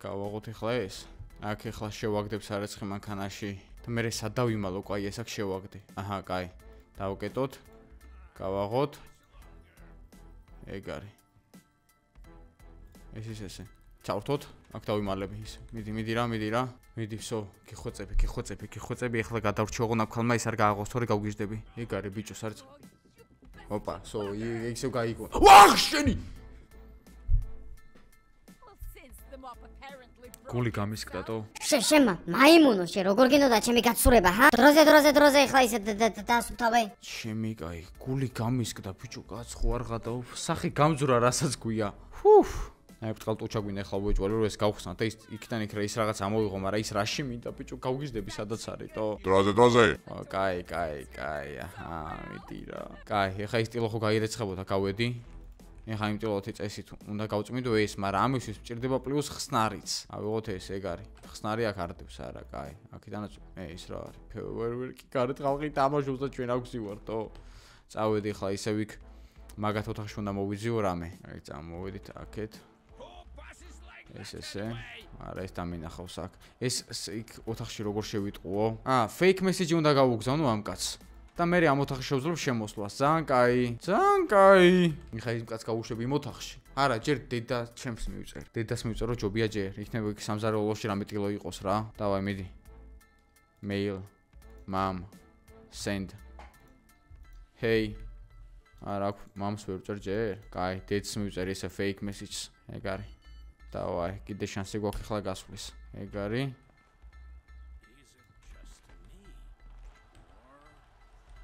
გავაღოთ ახლა ეს. აქ ახლა შევაგდებს არაცხი მანქანაში. და მე სად დავიმალო, კაი, ეს აქ შევაგდე. აჰა, კაი. დავუკეტოთ. გავაღოთ. ეგ არის. ეს ესე. ჩავრთოთ. აქ დავიმალები ის. მიდი რა. მიდი, გიხვეწები, ახლა გადავრჩიო ღონა ქალმა ის არ გააღოს, თორე გავგიჟდები. ეგ არის ბიჭო, სარწ. ოპა, ისევ გაიგო. ვახ, შენი! გული გამისკდათო. შემა, მაიმუნო, როგორ გინდოდა ჩემი გაცურება, ჰა? დროზე ახლა ისე დასუფთავე. ჩემი კაი, გული გამისკდა, ბიჭო, კაცხო არ გადაო. სახი გამძვრა, რასაც გვია. აი ბრწყალ ტუჩა გვინდა ახლა უეჭველი რომ ეს გავხსნათ და იქიდან იქ ის რაღაც ამოვიღო, მაგრამ ის რაში მინდა ბიჭო გავგიჟდები სადაც არის თო? დროზე. კაი, აჰა, მიდი რა. კაი, ეხა ის ტილო ხო გაირეცხებოდა, გავედი. ეხა იმ ტილოთი წესით უნდა გავწმიდო ეს, მაგრამ ამისთვის მჭირდება პლუს ხსნარიც. ავიღოთ ეს, ეგ არის. ხსნარი აქ არდებს, არა, კაი. აქედანაც ეს რა არის? ვერ კი გარეთ ხალხი თამაშობს და ჩვენ აქვს ივარ თო? წავედი ახლა ისევ იქ მაგათ ოთახში უნდა მოვიზიო რამე. აი წამოვედით აქეთ. ესე. არა, ეს დამინახავს აქ. ეს იქ ოთახში როგორ შევიტყუო? fake message უნდა გავუგზავნო ამ კაცს. და მე ამ ოთახში შევძლებ შემოსვლას. ძალიან კაი. ეხა იმ კაცს გავუშვები იმ ოთახში. არა, ჯერ დედა ჩემს მივწერ. დედას მივწერ რომ ჯობია ჯერ. იქნება იქ სამზარეულოში რამე ტილო იყოს რა. დავაი მიდი. mail mom send hey. არა, მამს ვერ ვწერ ჯერ. კაი, დედს მივწერ ესე fake message. ეგ არის. დავაი, კიდე შანსი გვაქვს ახლა გასვლის. ეგ არის.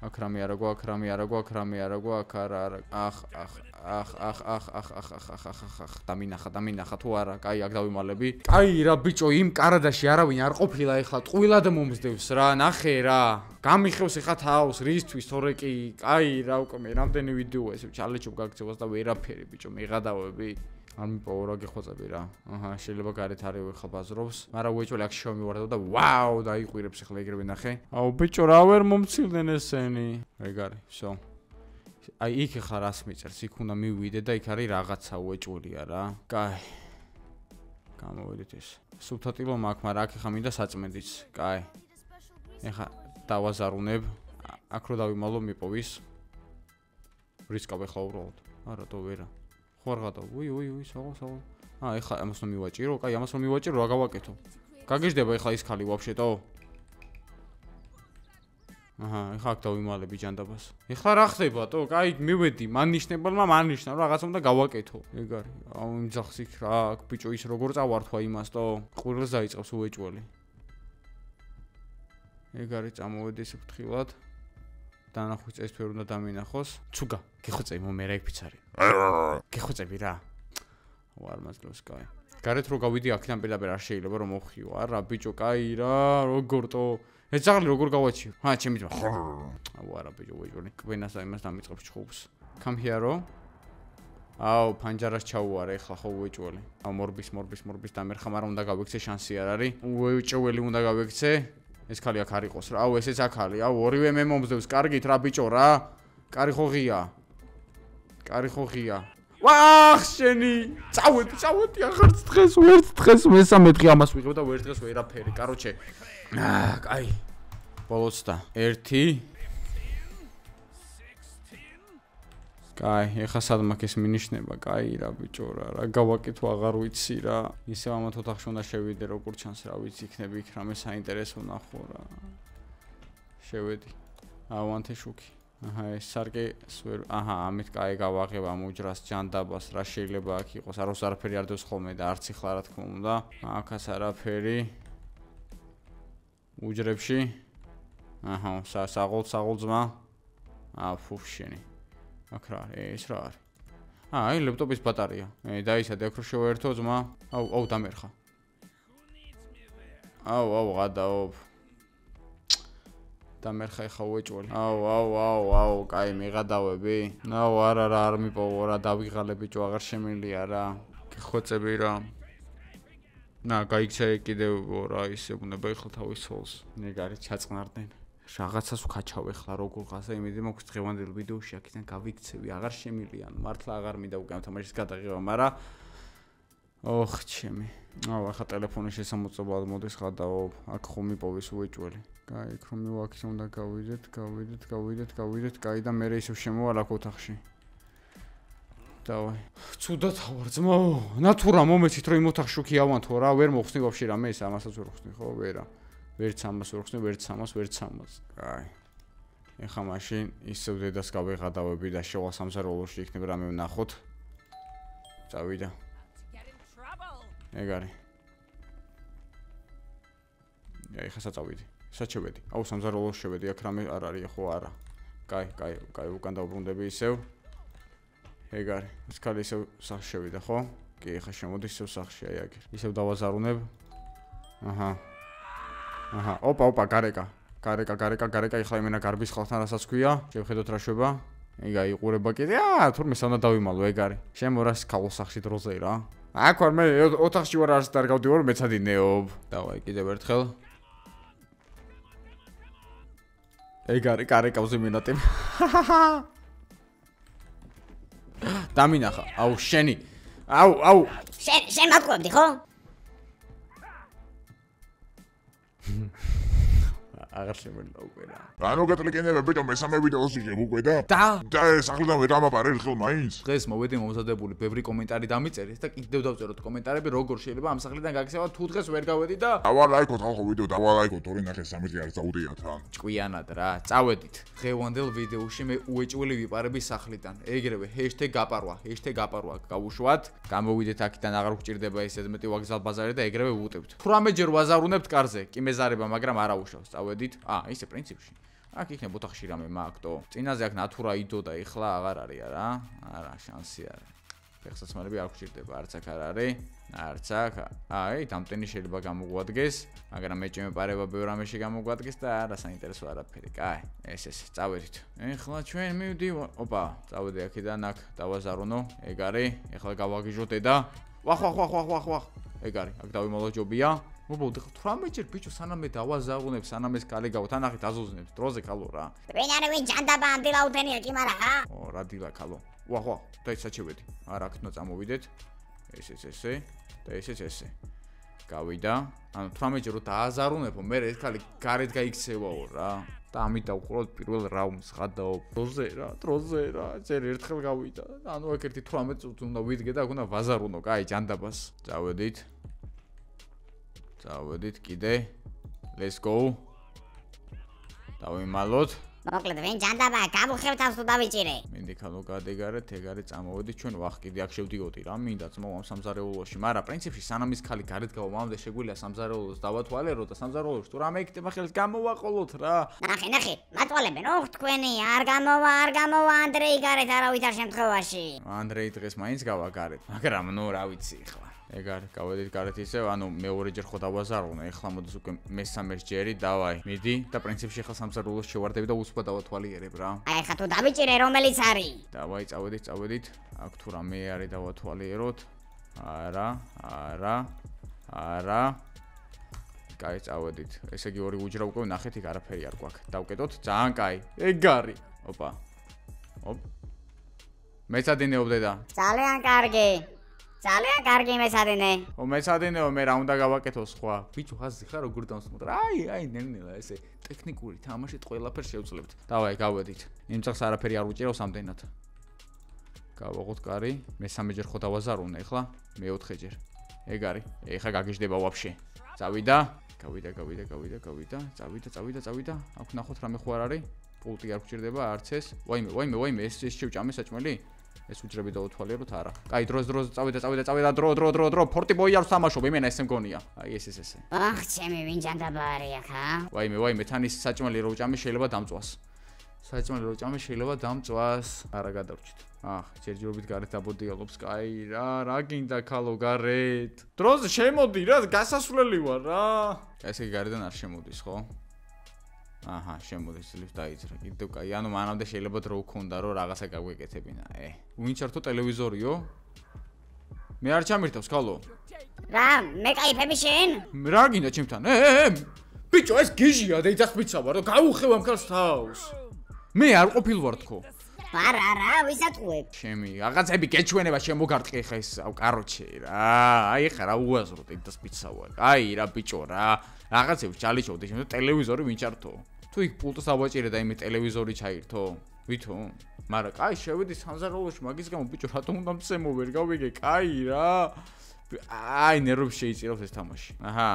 აქ რამე არა გვაქვს, აქ არა. ახ, დამინახა თუ არა. კაი, აქ დავიმალები. კაი რა ბიჭო, იმ კარადაში არავინ არ ყოფილა ეხლა. ტყუილად მომსდევს რა, ნახე რა. გამიხევს ეხლა თავს, რისთვის თორე კი. კაი, რა უკვე მე რამდენი ვიდეოა ესე ჩალენჯობ გაგწევას და ვერაფერი ბიჭო, მეღადავები. არ მიპოვო რა გეხოცები რა. აჰა, შეიძლება გარეთ არის ეხლა ბაზრობს. მაგრამ უეჭველი აქ შევმივარდავ და ვაუ, დაიყვირებს ეხლა ეგრევე ნახე. აუ ბიჭო, რა ვერ მომცილდნენ ესენი. ეგ არის, всё. აი იქ ხა რას მიწერს, იქ უნდა მივიდე და იქ არის რაღაცა უეჭველია რა. კაი. გამოვიდეთ ეს. სუბტიტილო მაქვს, მაგრამ აქ ხა მინდა საწმედიც. კაი. ეხა დავაზარუნებ. აქ რო დავიმალო მიპოვის. რისკავ ეხლა უბრალოდ. არა, თო ვერა. ხო არ გადავ. უი, საღო. ეხლა ამას რომ მივაჭირო, კაი, ამას რომ მივაჭირო, რა გავაკეთო? გაგეждდება ეხლა ის ხალი ვაფშეტო? აჰა, ეხლა აქ დავიმალები ჯანდაბას. ეხლა რა ხდება თო? კაი, მივედი, მანიშნებელმა მანიშნა, რაღაც უნდა გავაკეთო. ეგ არის. აუ, იმ ძახს იქ რა, აქ ბიჭო ის როგორ წავართვა იმას თო? ყვირილს დაიწყებს უეჭველი. ეგ არის, წამოვედი ეს ფრთხილად. დანახვის წეს თვე უნდა დამინახოს. ცუგა, გეხოცები მე რა იფიცარი. გეხოცები რა. ვარ მასკლოს კაი. გარეთ რო გავიდი აქიდან პირდაპირ არ შეიძლება რომ მოვხიო. არა ბიჭო, კაი რა, როგორ თო? ეს ძაღლი როგორ გავაჩიო? ჩემი ძმა. აუ არა ბიჭო, უეჭველი. კვენას და იმას დამიწყებს ჩხუბს. Come here. აუ, ფანჯარას ჩაუარე ეხლა ხო უეჭველი. აუ მორბის დამერხა, მაგრამ უნდა გავიქცე შანსი არ არის. უეჭველი უნდა გავიქცე. ეს ხალი აქ არ იყოს რა. აუ ესეც აქ არის. აუ ორივე მე მომსდევს. კარგით რა ბიჭო რა. კარი ხო ღია. ვახ შენი. წავედი ახარც დღეს, ვერც დღეს მესამე დღე ამას ვიღებ და ვერც დღეს ვერაფერი. კაროჩე. კაი. ბოლოსდა 1 კაი, ეხა სად მაქვს ეს მინიშნება? კაი რა ბიჭო რა გავაკეთო აღარ ვიცი რა. ისევ ამათ ოთახში უნდა შევიდე როგორ ჩანს რა ვიცი, იქნები იქ რამე საინტერესო ნახო რა. შევედი. ავანთე შუქი. აჰა, ეს სარკე სვერ. აჰა, ამით კაი გავაღებ ამ უჯრას ჯანდაბას რა შეიძლება აქ იყოს. არაფერი არ დევს ხოლმე და არც ეხლა რა თქმა უნდა. აქაც არაფერი. უჯრებში. აჰა, საღოლ ძმა. ფუფ შენი. აქ რა არის? ეს რა არის? აი, ლეპტოპის ბატარეა. დაისადე აქ რო შევაერთო ძმა. აუ, დამერხა. აუ, გადაობ. დამერხა ხა უეჭველი. აუ, კაი, მიღადავები. აუ, არა, არ მიპოვო რა, დავიღალე ბიჭო, აღარ შემილია რა. გეხოცები რა. გაიქცე კიდევ რა ისე უნდა ეხლა თავის ცოლს. ნეგარი ჩაწყნარდნენ. რაღაცას ვქაჩავ ეხლა როგორ ყასა იმედი მაქვს დღევანდელ ვიდეოში აქიდან გავიქცევი აღარ შემილია მართლა აღარ მინდა უკვე ამ თამაშის გადაღება მაგრამ ოხ ჩემი აუ ახლა ტელეფონის შესამოწმებლად მოდის გადაობ აქ ხომ მიპოვის უეჭველი კაი იქ რომ მივაქცე უნდა გავიდეთ კაი და მე ისევ შემოვალ აქ ოთახში დავაი ცუდად ვარ ძმაო ნატურა მომეცით რომ იმ ოთახში შუქი ავანთო რა ვერ მოხსნი ვაფშე რამე ეს ამასაც ვერ ხსნი ხო ვერა ვერც ამას ვერ ხსნი, ვერც ამას. კაი. ეხა მაშინ ისევ დედას გავეღადავები და შევალ სამზარეულოში იქნებ რამე ვნახოთ. წავიდა. ეგ არის. ეხა საწავიდი. საჩევედი. აუ სამზარეულოში შევედი, აქ რამე არ არის, ხო არა. კაი, უკან დავბრუნდები ისევ. ეგ არის. ეს ხალი ისევ სახში შევიდა, ხო? კი, ეხა შემოდი ისევ სახში, აი აქ. ისევ დავაზარუნებ. აჰა. ოპა, გარეკა, ეხლა იმენა გარბის ხალხთან რასაც ქვია, შევხედოთ რა შვება. ეგა იყურება კიდე, თურმე სანდა დავიმალო, ეგ არის. შემორას ქალოს სახში დროზე რა. აქ ვარ მე ოთახში ვარ არც არ გავდივარ, მეცადინეობ. დავაი კიდევ ერთხელ. ეგ არის გარეკავზე მინატები. დამინახა. აუ შენი. აუ. შენ მატყობდი ხო? აღარ შემიძლია უკვე რა. ანუ გეტლიკენები ბიჭო მესამე ვიდეოს ვიღებ უკვე და ეს ახლიდან ვერ ამაპარე ერთხელ მაინც. დღეს მოვედი მომზადებული, ბევრი კომენტარი დამიწერეთ და კიდევ დავწეროთ კომენტარები როგორ შეიძლება ამ სახლიდან გაგიქცევათ თუ დღეს ვერ გავედი და დავალაიქოთ ახლა ვიდეო დავალაიქოთ 2 ნახე 3 დღე არ წაუდიათ რა. ჭკვიანად რა, წავედით. დღევანდელ ვიდეოში მე უეჭველი ვიპარები სახლიდან. ეგრევე #გაპარვა გავუშვათ. გამოვიდეთ აქიდან აღარ გვჭირდება ესე მეტი ვაგზალ ბაზარი და ეგრევე ვუტევთ. თუ რამეჯერ ვაზარუნებთ კარზე, კი მეზარება, მაგრამ არა უშავს. წავედით. ისე პრინციპში. აქ იქნება ოთახში რამე მაგტო. წინაზე აქ ნატურა იდო და ეხლა აღარ არის არა? არა, შანსი არა. ფეხსაცმელები არ გვჭირდება, არც აქ არ არის. არც აქ. აი, დამტენი შეიძლება გამოგვადგეს, მაგრამ მეჭიმე პარება ბევრ რამეში გამოგვადგეს და არა საინტერესო არაფერი. კაი, ეს წავედით. ეხლა ჩვენ მივდივართ. ოპა, წავედი აქედან აქ დავაზარუნო. ეგ არის. ეხლა გავაგიჟო დედა. ვახ. ეგ არის. აქ დავიმოლოჯობია. მობოლდი 18 ჯერ ბიჭო სანამ მე დავაზაღუნებ, სანამ ეს კალი გავა, თან ახით აზუზნებს დროზე ქალო რა. ვინ არის ვინ ჯანდაბა ამ დილაუთენია კი მარა ხა? ო, რა დილა ქალო. ვახ, და ის საჩევედი. არა აქ უნდა წამოვიდეთ. ესე და ესე. გავიდა. ანუ 18 ჯერ რო დააზარუნებო, მე ეს კალი გარეთ გაიქცევაო რა. და ამით დავყუროთ პირველ რაუნდს გადაო. დროზე რა. ჯერ ერთხელ გავიდა. ანუ აქ ერთი 18 წუთი უნდა ვიდგე და აქ უნდა ვაზარუნო, კაი ჯანდაბას. წავედით კიდე. Let's go. დავიმალოთ. მოკლედ ვინ ჯანდაბა გავუხევ თავს თუ დავიჭირე. მინდი ქალო გადეგარეთ, ეგ არის წამოვედი ჩვენ ვახ კიდე აქ შევდიოდი რა, მინდა ძმო ამ სამზარეულოში, მაგრამ პრინციპში სანამ ის ქალი გარეთ გავა, მამამდე შეგვიძლია სამზარეულოს დავათვალერო და სამზარეულოში თუ რამე იქნება ხელს გამოვაყოლოთ რა. ნახე, მათვალებენ, ოხ თქვენი, არ გამოვა ანდრეი გარეთ არავითარ შემთხვევაში. ანდრეი დღეს მაინც გავა გარეთ, მაგრამ ნუ რა ვიცი ხლა. ეგ არის, გავედით გარეთ ისევ, ანუ მეორეჯერ ხო დავაზარუნე, ეხლა მოდის უკვე მესამე ჯერი, დავაი. მიდი და პრინციპში ხა სამზარეულოს შევარდები და უსულა დავათვალიერებ რა. აი ხა თუ დავიჭირე რომელიც არის. დავაი, წავედით. აქ თუ რამე არის დავათვალიეროთ. არა. კაი, წავედით. ესე იგი ორი უჯრა უკვე ნახეთ, იქ არაფერი არ გვაქვს. დავკეტოთ, ძალიან კაი. ეგ არის. ოპა. მეცადინეობ დედა. ძალიან კარგი მეცადინე. მეცადინეო, მე რა უნდა გავაკეთო სხვა. ბიჭო, ხაზი ხარ როგორ დამსმოთ. აი, ნელ-ნელა ესე ტექნიკური თამაშით ყველაფერს შევძლებთ. დავაი, გავედით. იმ წელს არაფერი არ უჭირავს ამდენად. გავაღოთ კარი, მესამეჯერ ხო დავაზარუნე, ეხლა მეოთხე ჯერ. ეგ არის. ეხლა გაგიჟდება ვაფშე. წავიდა. წავიდა. აქ ნახოთ რამე ხო არ არის. პულტი არ გვჭირდება არც ეს. ვაიმე, ეს შევჭამე საჭმელი. ეს უჯრები დავთვალიეროთ არა. კაი, დროზე წავიდა, დრო. ფორტი ბოიარს თამაშობ, იმენა ესე მგონია. აი, ეს. ახ, ჩემი ვინ ჯანდაბა არის ახა? ვაიმე, თან ის საჭმელი რო ვჭამე შეიძლება დამწვას. არა გადავრჩით. ჯერჯერობით გარეთ დაბოდიალობს, კაი რა გინდა ქალო გარეთ. დროზე შემოდი რა, გასასვლელი ვარ რა. ესე იგი გარედან არ შემოდის, ხო? აჰა, შემოდის ლიფტ დაიძრა. კიდევ კაი, ანუ მანამდე შეიძლება დრო გქონდა რომ რაღაცა გაგვეკეთებინა. ვინ ჩართო ტელევიზორიო? მე არ ჩამირთავს ქალო. რა, მე кайფები შენ? რა გინდა ჩემთან? ბიჭო, ეს გიჟია და იცასპიცა ვარ, რომ გავუხევ ამ ქალს თავს. მე არ ყოფილ ვარ თქო. არა, ვისატყუებ. ჩემი, რაღაცები გეჩვენება შემოგარტყი ხა ეს, კაროჩე რა. აი ხა რა უაზროთ იცასპიცა ვარ. აი რა ბიჭო რა. რაღაცებს ჩალიჩოვდი, შემო ტელევიზორი ვინ ჩართო? თუ იქ პულტს ავაჭირე და იმე ტელევიზორი ჩაირთო? ვითომ? მაგრამ კაი, შევედი სამზარეულოში, მაგის გამო ბიჭო, რატომ უნდა მცემო ვერ გავიგე? კაი რა. აი, ნერვებს შეიწირავს ეს თამაში. აჰა.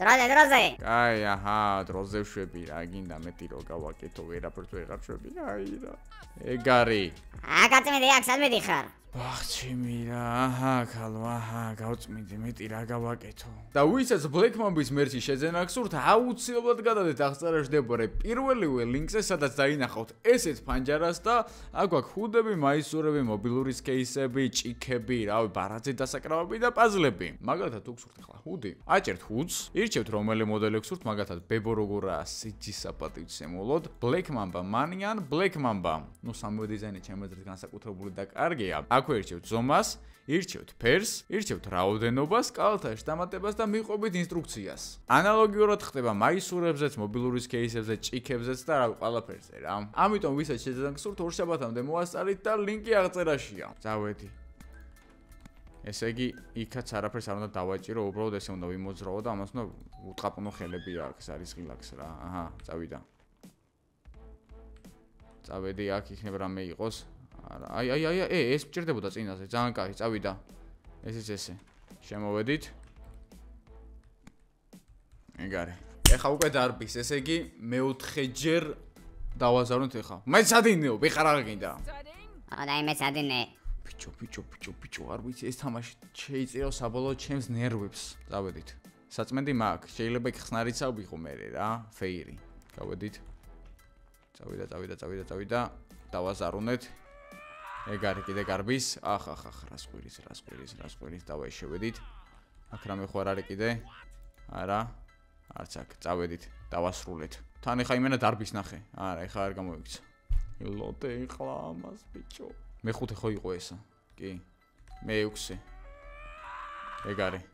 დროზე. კაი, აჰა, დროზე ვშვები რა, გინდა მეტი რო გავაკეთო, ვერაფერს ვეღარ შვები. აი რა. ეგ არის. გაწმენდი აქ სადმედი ხარ? ჩემი რა, ქალო, გავწმინდი, მეტი რა გავაკეთო. და ვისაც Black Mamba-ის მერჩი შეძენა გსურთ, აუცილებლად გადადეთ აღწერაში პირველივე ლინკზე, სადაც დაინახავთ ესეთ ფანჯარას და აქ გვაქვს ჰუდები, მაისურები, მობილური სკეისები, ჭიქები, ბარაძე დასაკრავები და პაზლები. მაგალითად, თუ გსურთ ახლა ჰუდი, აჭერთ ჰუდს, ირჩევთ რომელი მოდელი გსურთ, მაგალითად, ბებო როგორაა CG საპატივცემულოდ, Black Mamba Mania, Black Mamba. ნუ სამივე დიზაინი ჩემი აზრით განსაკუთრებული და კარგია. აქვე ირჩევთ ზომას, ირჩევთ ფერს, ირჩევთ რაოდენობას, კალათაში დამატებას და მიყვებით ინსტრუქციას. ანალოგიურად ხდება მაისურებზეც, მობილური სკეისებზე, ჭიქებზეც და ყველაფერზე რა. ამიტომ ვისაც შეძლებთ გსურთ, ორშაბათამდე მოასწარით და ლინკი აღწერაშია. წავედი. ესე იგი, იქაც არაფერს არ უნდა დავაჭირო, უბრალოდ ესე უნდა ვიმოძრაო და ამას უნდა უტყაპნო ხელები აქვს, არის ღილაკს რა. აჰა, წავიდა. წავედი, აქ იქნება რამე იყოს. აი, ეს მჭირდებოდა წინაზე, ძალიან კაი, წავიდა. ესე. შემოვედით. ეგ არის. ეხა უკვე დარბის, ესე იგი, მეოთხეჯერ დავაზარუნეთ ეხა. მეცადინეო, ვიყარ არ გინდა. აი, მეცადინე. ბიჭო, არ ვიცი, ეს თამაში შეიწირო საბოლოოდ ჩემს ნერვებს. წავედით. საწმენდი მაქვს, შეიძლება იქ ხსნარიცა ვიყო მე რა, ფეირი. გავედით. წავიდა. დავაზარუნეთ. ეგ არის კიდე გარბის. ახ, რას ყვირის, დავაი შევედით. აქ რამე ხო არ არის კიდე? არა. არც აქ, წავედით, დავასრულეთ. თან ეხა იმენა დარბის ნახე. არა, ეხა არ გამოიქცა. ლოტე ეხლა ამას ბიჭო. მე-5 ხო იყო ესა? კი. მე-6. ეგ არის.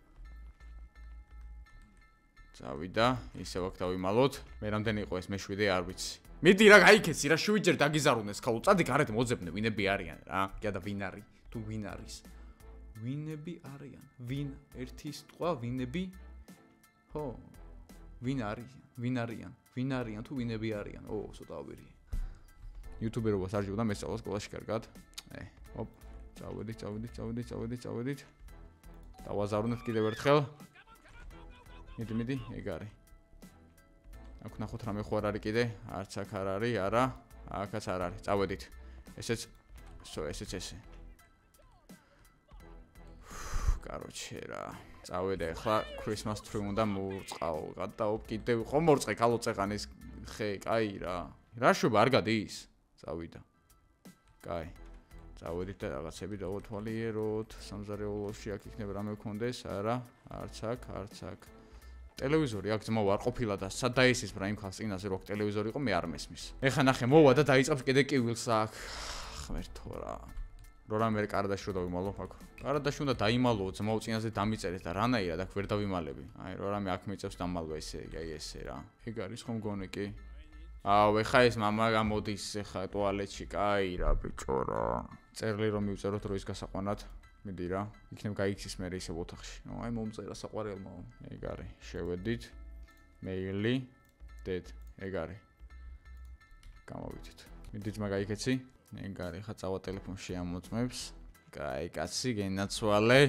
წავიდა, ისევ აქ დავიმალოთ. მე რამდენი იყო ეს? მე-7 არ ვიცი. მიდი რა გაიქეცი, რა 7 ჯერ დაგიზარუნეს ხალო. წადი გარეთ მოძებნე, ვინები არიან რა? კი და ვინ არის? თუ ვინ არის? ვინები არიან? ვინ? ერთი სიტყვა, ვინები? ხო. ვინ არიან? ვინ არიან თუ ვინები არიან? ო, ცოტა ავირია. იუთუბერობას არ ჯობდა მესწავლა სკოლაში კარგად. ჰოპ, წავედით. დავაზარუნეთ კიდევ ერთხელ. მიდი, ეგ არის. აქ ნახოთ რამე ხო არ არის კიდე? არც აქ არ არის, არა. აქაც არ არის. წავედით. ესეც ესე. კაროჩე რა. წავედა ახლა Christmas tree უნდა მოვწყაო. გადაო კიდევ ხო მორწყე კალო წეყანის ხე, კაი რა. რა შობა არ გადის? წავიდა. კაი. წავედით და რაღაცები დავთვალიეროთ. სამზარეულოში აქ იქნება რამე გქონდეს? არა. არც აქ. ტელევიზორი აქ ძმაო არ ყოფილა და სად დაისის რა იმ ხალხს წინაზე რო ტელევიზორი იყო მე არ მესმის. ეხა ნახე მოვა და დაიწყებს კიდე კივილს აქ. ღმერთო რა. რამე კარდაში რო დავიმალო აქ. კარდაში უნდა დაიმალო ძმაო წინაზე დამიწერეთ და რანაირად აქ ვერ დავიმალები. აი რამე აქ მიწევს დამალვა ესე, აი ესე რა. ეგ არის ხომ გონი კი? აუ ეხა ეს მამა გამოდის ეხა ტუალეტში, კაი რა ბიჭო რა. წერლი რომ მივწეროთ დროის გასაყვანად. მიდი რა. იქნებ გაიქცის მე ისე ოთახში. აი მომწერა საყვარელმა. ეგ არის. შევედით. მეილი. დედ. ეგ არის. გამოვიდეთ. მიდი ძმა გაიქეცი. ეგ არის. ხა წავა ტელეფონში ამოწმებს. კაი, კაცი, გენაცვალე.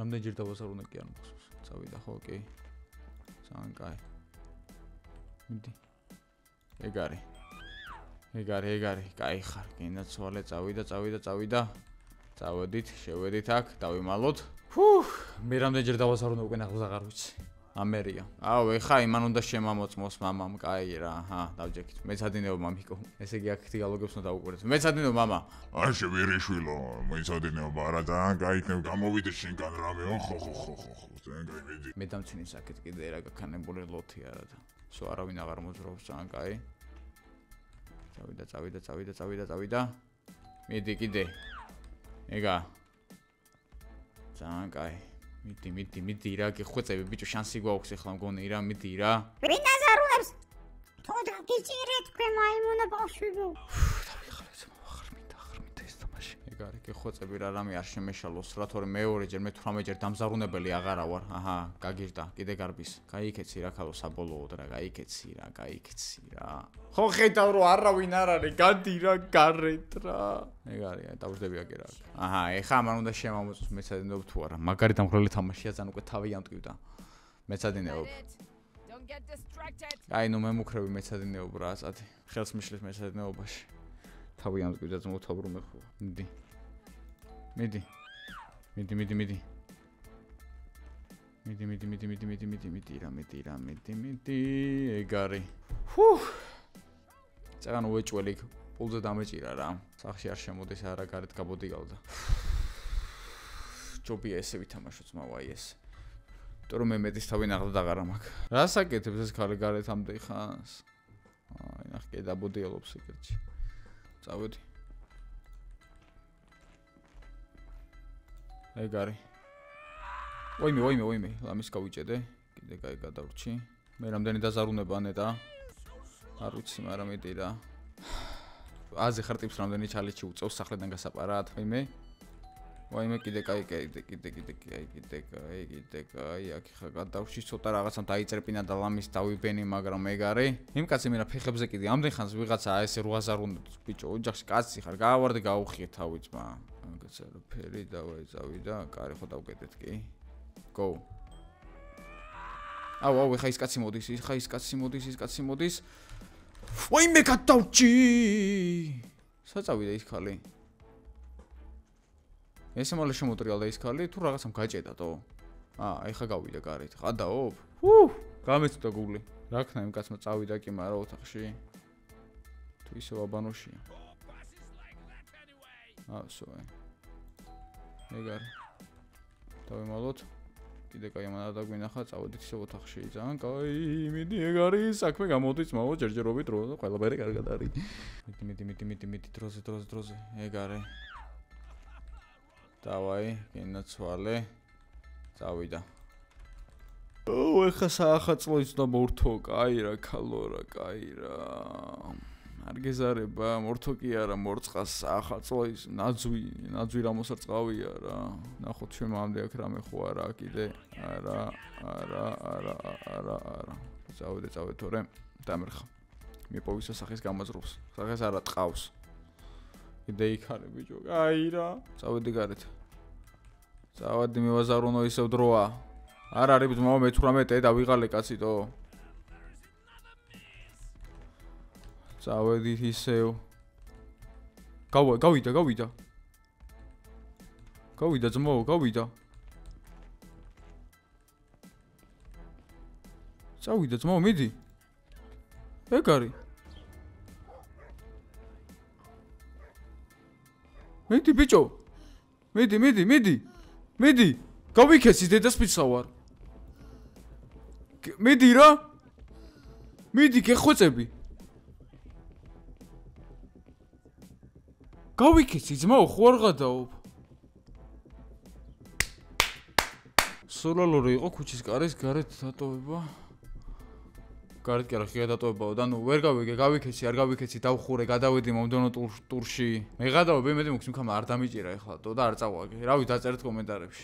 რამდენჯერ დავასრულე კი არ მახსოვს. წავიდა ხო კი. ძალიან კაი. მიდი. ეგ არის. კაი ხარ. გენაცვალე, წავიდა. წავედით, შევედით აქ, დავიმალოთ. მე რამდენჯერ დავასრულე უკვე ნახავს აღარ ვიცი. ამერია. აუ, ეხა იმან უნდა შემამოწმოს მამამ, კაი რა. დავჯექით. მეცადინეო მამიკო. ესე იგი აქ დიალოგებს უნდა დაუყურეთ. მეცადინეო მამა. აშე ვერიშვილო, მეცადინეო ბარა ძალიან გაიქნებ გამოვიდე შენგან რამე. ხო. ძალიან გაიმედი. მე დამცინის აქეთ კიდე რა გაქანებული ლოთი არა და. სო არავინ აღარ მოძრაობს ძალიან კაი. წავიდა. მიდი კიდე. ეგა. ძალიან კაი. მიდი რა გიხვეწები ბიჭო შანსი გვაქვს ახლა მგონი რა მიდი რა. ვინ დაზარუნებს? თუ დაგიჭირეთ ქვე მაიმუნა ბავშვებო. დავიხარეთ მოახრმით ეს თამაში. ეგ არის გიხვეწები რა რამე არ შემეშალოს რა თორე მეორეჯერ მე 18ჯერ დამზარუნებელი აღარა ვარ. გაგირდა კიდე გარბის. გაიქეცი რა ხალო საბოლოოდ რა გაიქეცი რა. ხო ხედავ რომ არავინ არ არის გადი რა გარეთ რა. ეგ არის დავждები აქ რა. ეხა მან უნდა შემამოწმოს მეცადინეობ თუ არა. მაგარი დამხრელი თამაშია ძალიან უკვე თავი ამტკივდა. მეცადინეობ. აი ნუ მე მუქრები მეცადინეობ რა აწადი. ხელს მიშლის მეცადინეობაში. თავი ამტკივდა მოთავრუმე ხო. მიდი. მიდი. ეგ არის. წაგან უეჭველი პულზე დამეჭირა რა. სახში არ შემოდის არა გარეთ გაბოდიალდა. ჯობია ესე ვითამაშო ძმაო აი ეს. იმიტომ რომ მე მედის თავი ნახდა აღარა მაქვს. რა საკეთებს ეს ხალი გარეთ ამდე ხანს? აი ნახე კიდე დაბოდიალობს ეგეთში. წავედი. ეგ არის. ვაიმე, ლამის გავიჭედე. კიდე კაი გადავრჩი. მე რამდენი დაზარუნება ნეტა? არ ვიცი, მაგრამ მეტი რა. აზე ხარ ტიპს რამდენი ჩალენჯი უწევს სახლიდან გასაპარად, ვაიმე, კიდე კაი, აქ ხა გადავრჩი, ცოტა რაღაცამ დაიწერპინა და ლამის დავიბენი, მაგრამ ეგ არის. იმ კაცი მენა ფეხებზე კიდე ამდენ ხანს ვიღაცა ესე 8000 უნდა ბიჭო, ოჯახში კაცი ხარ, გავარდი გაუხიე თავი ძმა. კაცო, ფერი დავაიწავიდა, კარი ხო დავკეტეთ კი. Go. აუ, ეხა ის კაცი მოდის. ვაიმე გადავრჩი. საწავიდა ის ხალი. ესე მალე შემოტრიალდა ის ხალი, თუ რაღაცამ გაჭედათო? ეხა გავიდა გარეთ. ყადაობ? გამეცდა გული. რა ქნა იმ კაცმა წავიდა კი მარა ოთახში. თუ ისევ აბანოშია. Sorry. ეგ არის. დავიმალოთ. კიდე კაი ამან არ დაგვინახა, წავედით ისევ ოთახში. ძალიან კაი, მიდი ეგ არის, საქმე გამოდის, მაო, ჯერჯერობით რო, ყველაფერი კარგად არის. მიდი, დროზე. ეგ არის. დავაი, გენაცვალე. წავიდა. ეხა საახალწლო იცნო მორთო, კაი რა, ქალორა, კაი რა. არ გეზარება, მორთო კი არა, მორწყას საახალწლო ის ნაძვი რა მოსარწყავია რა. ნახოთ ჩვენ მამდე აქ რამე ხო არა კიდე. არა. წავიდე თორე დამერხა. მიპოვისა სახის გამაზრობს. სახეს არა ტყავს. კიდე იქ არის ბიჭო, კაი რა. წავედი გარეთ. წავედი მევაზარონო ისევ დროა. არ არის ძმაო მე-18 დავიღალე კაციტო. წავედით ისევ. გავიდა. გავიდა ძმაო, გავიდა. წავიდა ძმაო, მიდი. ეგ არის. მიდი ბიჭო. მიდი. გავიქეცი დედასპიცა ვარ. მიდი რა. მიდი გეხვეწები. გავიქეცი ძმაო, ხო არ გადაობ. სულალური იყო ქუჩის კარის გარეთ დატოვება. გარეთ კი არა, ხია დატოვებაო და ნუ ვერ გავიგე, გავიქეცი, არ გავიქეცი, დავხურე, გადავედი მომდევნო ტურში. მე გადავები, მე მოქს მქმა არ დამიჭირა ეხლა და არ წავაგე. რავი, დაწერეთ კომენტარებში.